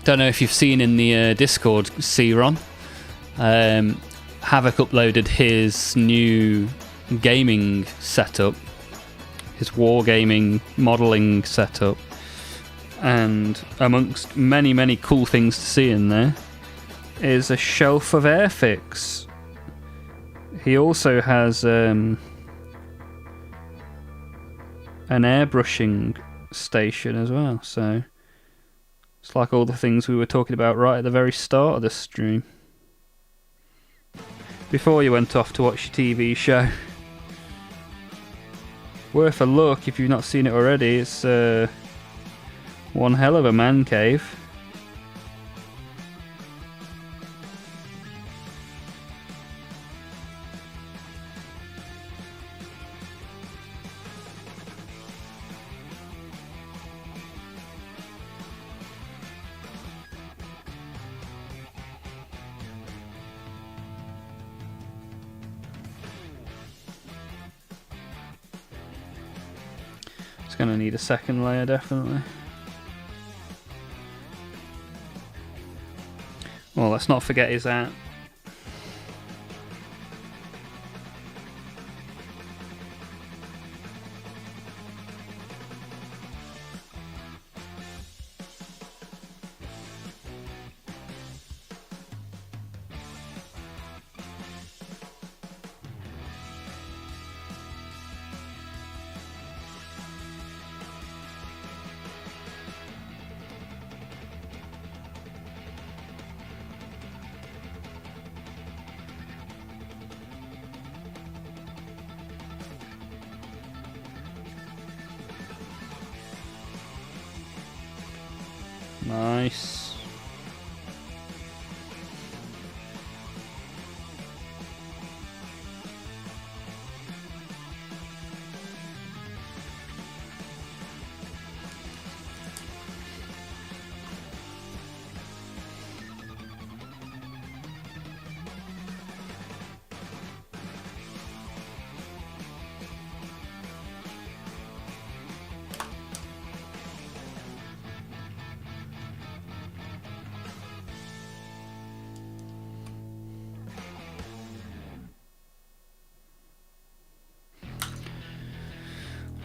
Don't know if you've seen in the Discord, C-Ron. Havoc uploaded his new gaming setup, his wargaming modelling setup, and amongst many, many cool things to see in there is a shelf of Airfix. He also has an airbrushing station as well, so it's like all the things we were talking about right at the very start of the stream. Before you went off to watch your TV show. Worth a look if you've not seen it already. It's one hell of a man cave. It's going to need a second layer, definitely. Well, let's not forget his hat. Nice.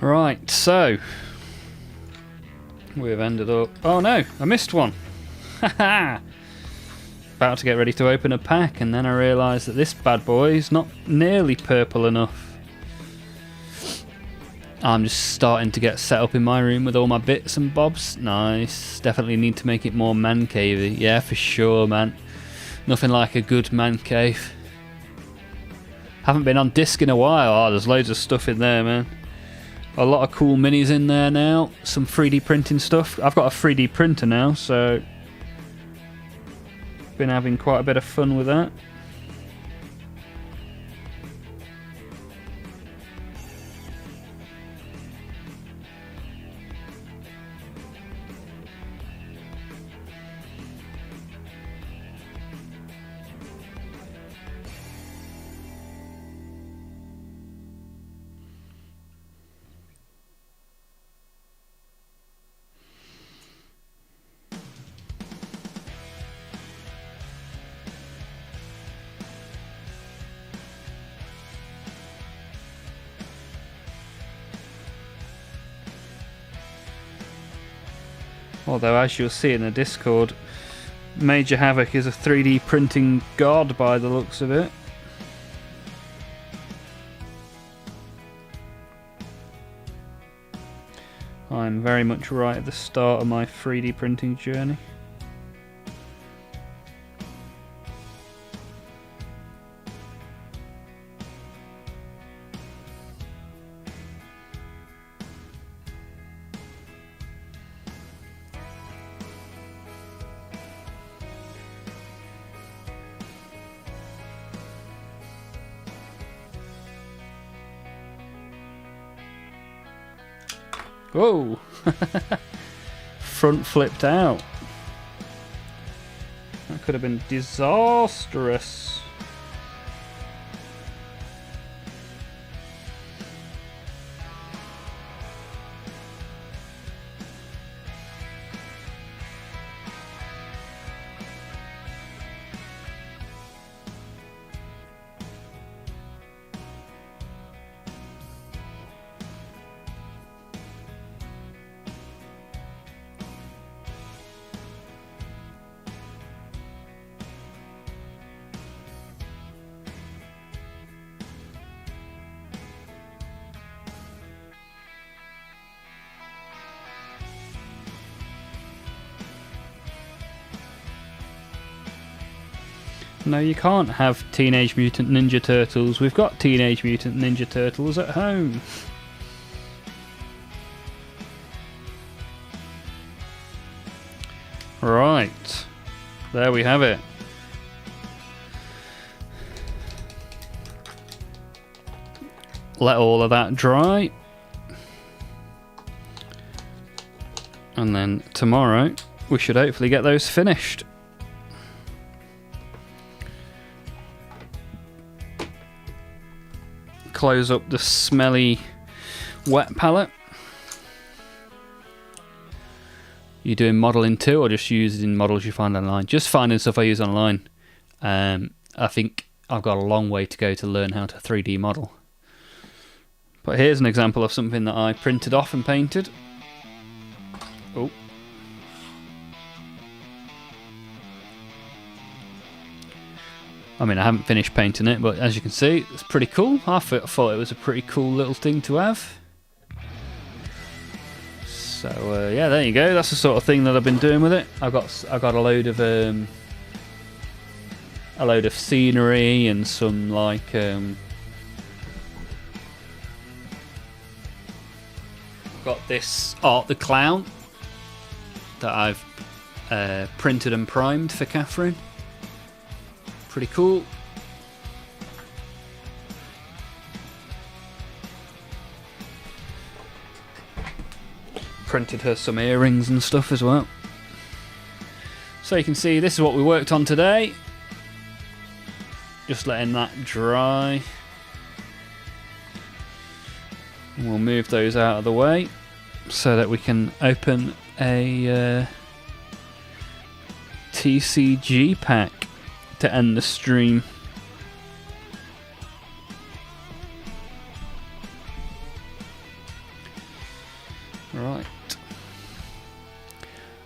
Right, so we've ended up. Oh no, I missed one. Haha. About to get ready to open a pack, and then I realised that this bad boy is not nearly purple enough. I'm just starting to get set up in my room with all my bits and bobs. Nice. Definitely need to make it more man cavey. Yeah, for sure, man. Nothing like a good man cave. Haven't been on disc in a while. Oh, there's loads of stuff in there, man. A lot of cool minis in there now. Some 3D printing stuff. I've got a 3D printer now, so been having quite a bit of fun with that. Although, as you'll see in the Discord, Major Havoc is a 3D printing god by the looks of it. I'm very much right at the start of my 3D printing journey. Whoa! Front flipped out. That could have been disastrous. No, you can't have Teenage Mutant Ninja Turtles. We've got Teenage Mutant Ninja Turtles at home. Right. There we have it. Let all of that dry. And then tomorrow we should hopefully get those finished. Close up the smelly wet palette. You doing modelling too, or just using models you find online? Just finding stuff I use online. I think I've got a long way to go to learn how to 3D model. But here's an example of something that I printed off and painted. Oh. I mean, I haven't finished painting it, but as you can see, it's pretty cool. I thought it was a pretty cool little thing to have. So yeah, there you go. That's the sort of thing that I've been doing with it. I got a load of scenery and some like got this Art the Clown that I've printed and primed for Catherine. Pretty cool. Printed her some earrings and stuff as well. So you can see this is what we worked on today. Just letting that dry. And we'll move those out of the way so that we can open a TCG pack to end the stream. Right.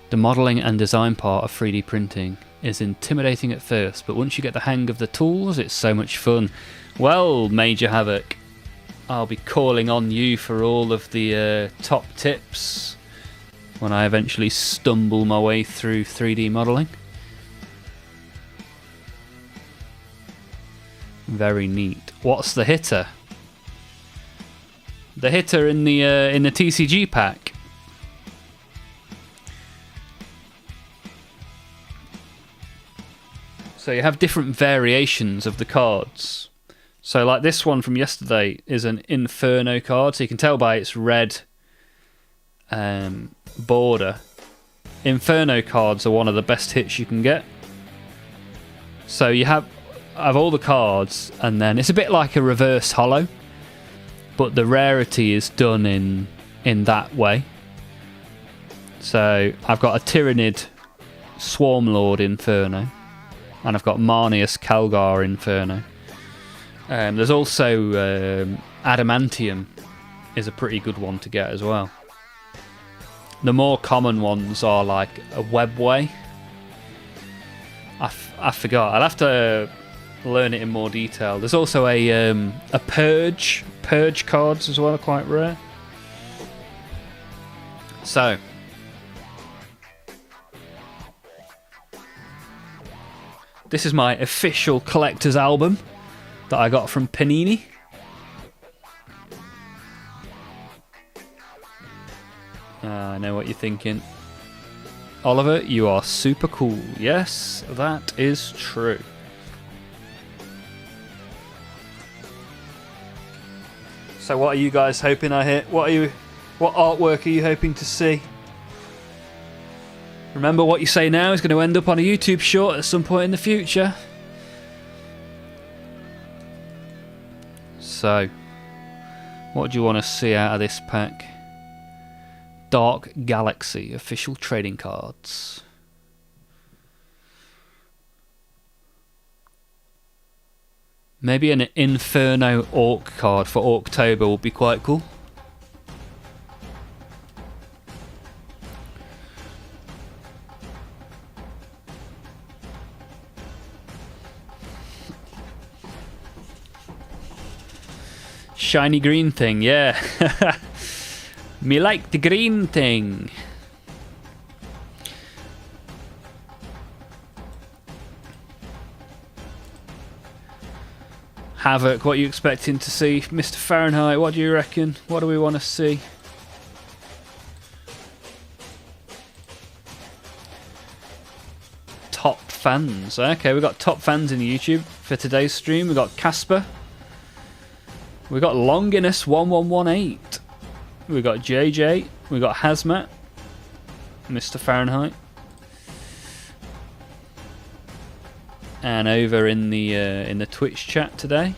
The modelling and design part of 3D printing is intimidating at first, but once you get the hang of the tools, it's so much fun. Well, Major Havoc, I'll be calling on you for all of the top tips when I eventually stumble my way through 3D modelling. Very neat. What's the hitter? The hitter in the TCG pack. So you have different variations of the cards. So like this one from yesterday is an Inferno card. So you can tell by its red border. Inferno cards are one of the best hits you can get. So you have all the cards, and then it's a bit like a reverse holo, but the rarity is done in that way. So I've got a Tyrannid Swarmlord Inferno, and I've got Marneus Calgar Inferno. There's also Adamantium is a pretty good one to get as well. The more common ones are like a Webway. I forgot. I'll have to learn it in more detail. There's also a Purge. Purge cards as well are quite rare. So this is my official collector's album that I got from Panini. I know what you're thinking. Oliver, you are super cool. Yes, that is true. So what are you guys hoping I hit? What artwork are you hoping to see? Remember, what you say now is going to end up on a YouTube short at some point in the future. So, what do you want to see out of this pack? Dark Galaxy official trading cards. Maybe an Inferno Orc card for October would be quite cool. Shiny green thing, yeah. Me like the green thing. Havoc, what are you expecting to see? Mr. Fahrenheit, what do you reckon? What do we want to see? Top fans. Okay, we've got top fans in YouTube for today's stream. We've got Casper. We've got Longinus 1118. We've got JJ. We've got Hazmat. Mr. Fahrenheit. And over in the Twitch chat today,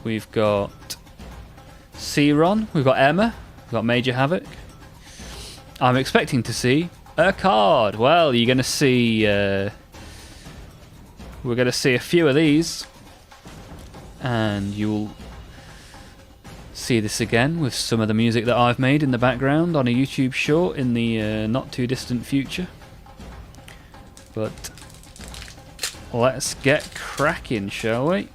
we've got C-Ron, we've got Emma, we've got Major Havoc. I'm expecting to see a card. Well, you're going to see... we're going to see a few of these. And you'll see this again with some of the music that I've made in the background on a YouTube short in the not too distant future. But let's get cracking, shall we?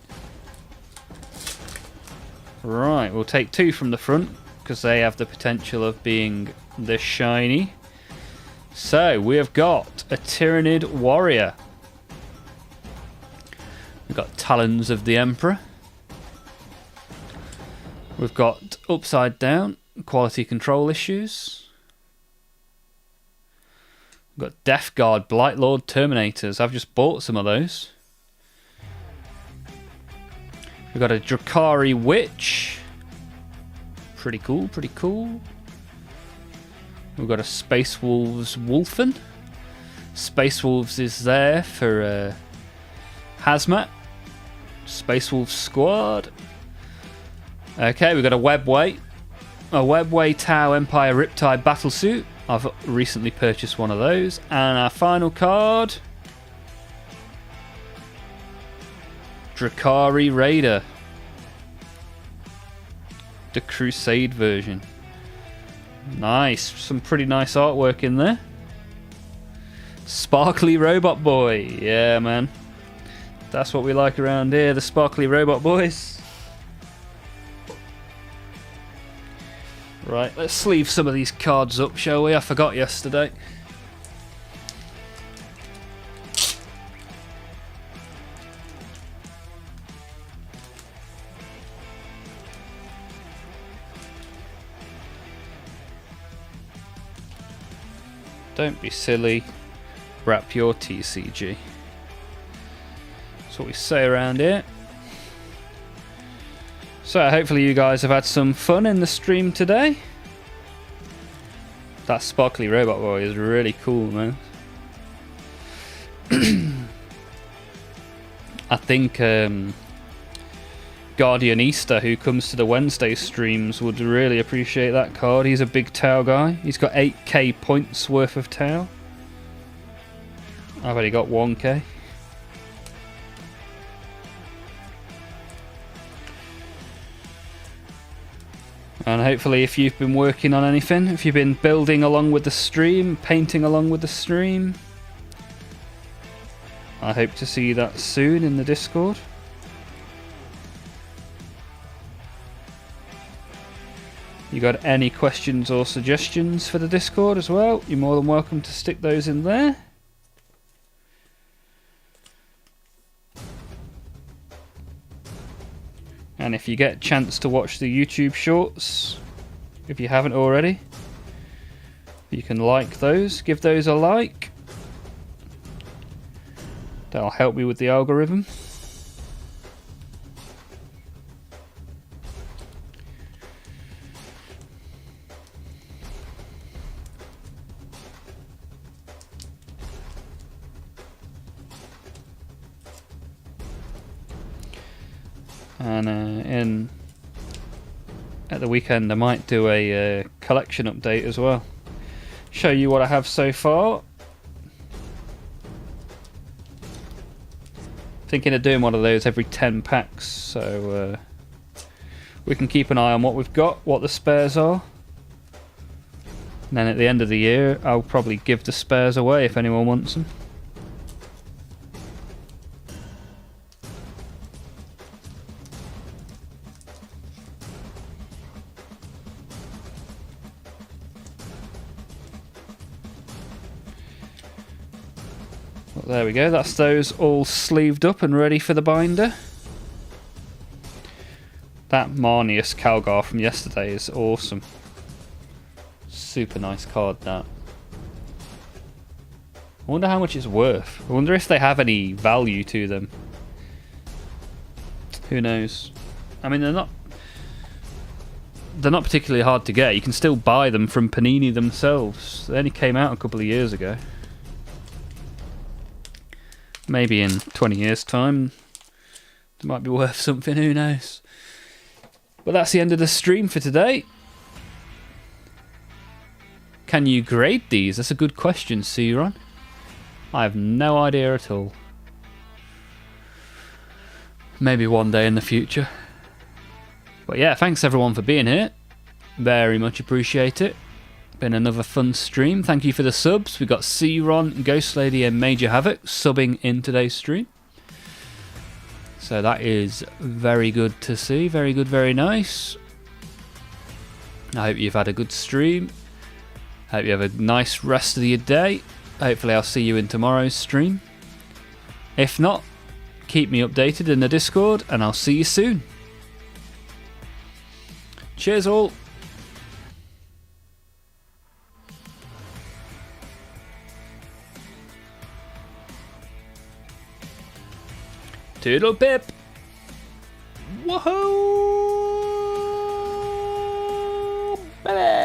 Right, we'll take two from the front because they have the potential of being the shiny. So we have got a Tyrannid Warrior. We've got Talons of the Emperor. We've got Upside Down, quality control issues. We've got Death Guard, Blight Lord Terminators. I've just bought some of those. We've got a Drakari Witch. Pretty cool, pretty cool. We've got a Space Wolves Wolfen. Space Wolves is there for Hazmat. Space Wolves Squad. Okay, we've got a Webway. A Webway Tau Empire Riptide Battlesuit. I've recently purchased one of those. And our final card, Drakari Raider. The Crusade version. Nice. Some pretty nice artwork in there. Sparkly Robot Boy. Yeah, man. That's what we like around here, the sparkly robot boys. Right, let's sleeve some of these cards up, shall we? I forgot yesterday. Don't be silly. Wrap your TCG. That's what we say around here. So hopefully you guys have had some fun in the stream today. That sparkly robot boy is really cool, man. I think Guardian Easter, who comes to the Wednesday streams, would really appreciate that card. He's a big Tau guy. He's got 8k points worth of Tau. I've only got 1k. And hopefully if you've been working on anything, if you've been building along with the stream, painting along with the stream, I hope to see that soon in the Discord. You got any questions or suggestions for the Discord as well, you're more than welcome to stick those in there. And if you get a chance to watch the YouTube shorts, if you haven't already, you can like those, give those a like. That'll help me with the algorithm. And at the weekend I might do a collection update as well. Show you what I have so far. Thinking of doing one of those every 10 packs, so we can keep an eye on what we've got, what the spares are. And then at the end of the year I'll probably give the spares away if anyone wants them. There we go, that's those all sleeved up and ready for the binder. That Marnius Calgar from yesterday is awesome. Super nice card, that. I wonder how much it's worth. I wonder if they have any value to them. Who knows? I mean, they're not particularly hard to get. You can still buy them from Panini themselves. They only came out a couple of years ago. Maybe in 20 years' time, it might be worth something, who knows. But that's the end of the stream for today. Can you grade these? That's a good question, Ciron. I have no idea at all. Maybe one day in the future. But yeah, thanks everyone for being here. Very much appreciate it. Been another fun stream. Thank you for the subs. We got C-Ron, Ghost Lady and Major Havoc subbing in today's stream. So that is very good to see. Very good, very nice. I hope you've had a good stream. Hope you have a nice rest of your day. Hopefully I'll see you in tomorrow's stream. If not, keep me updated in the Discord and I'll see you soon. Cheers all. Toodle pip. Woohoo! Baby.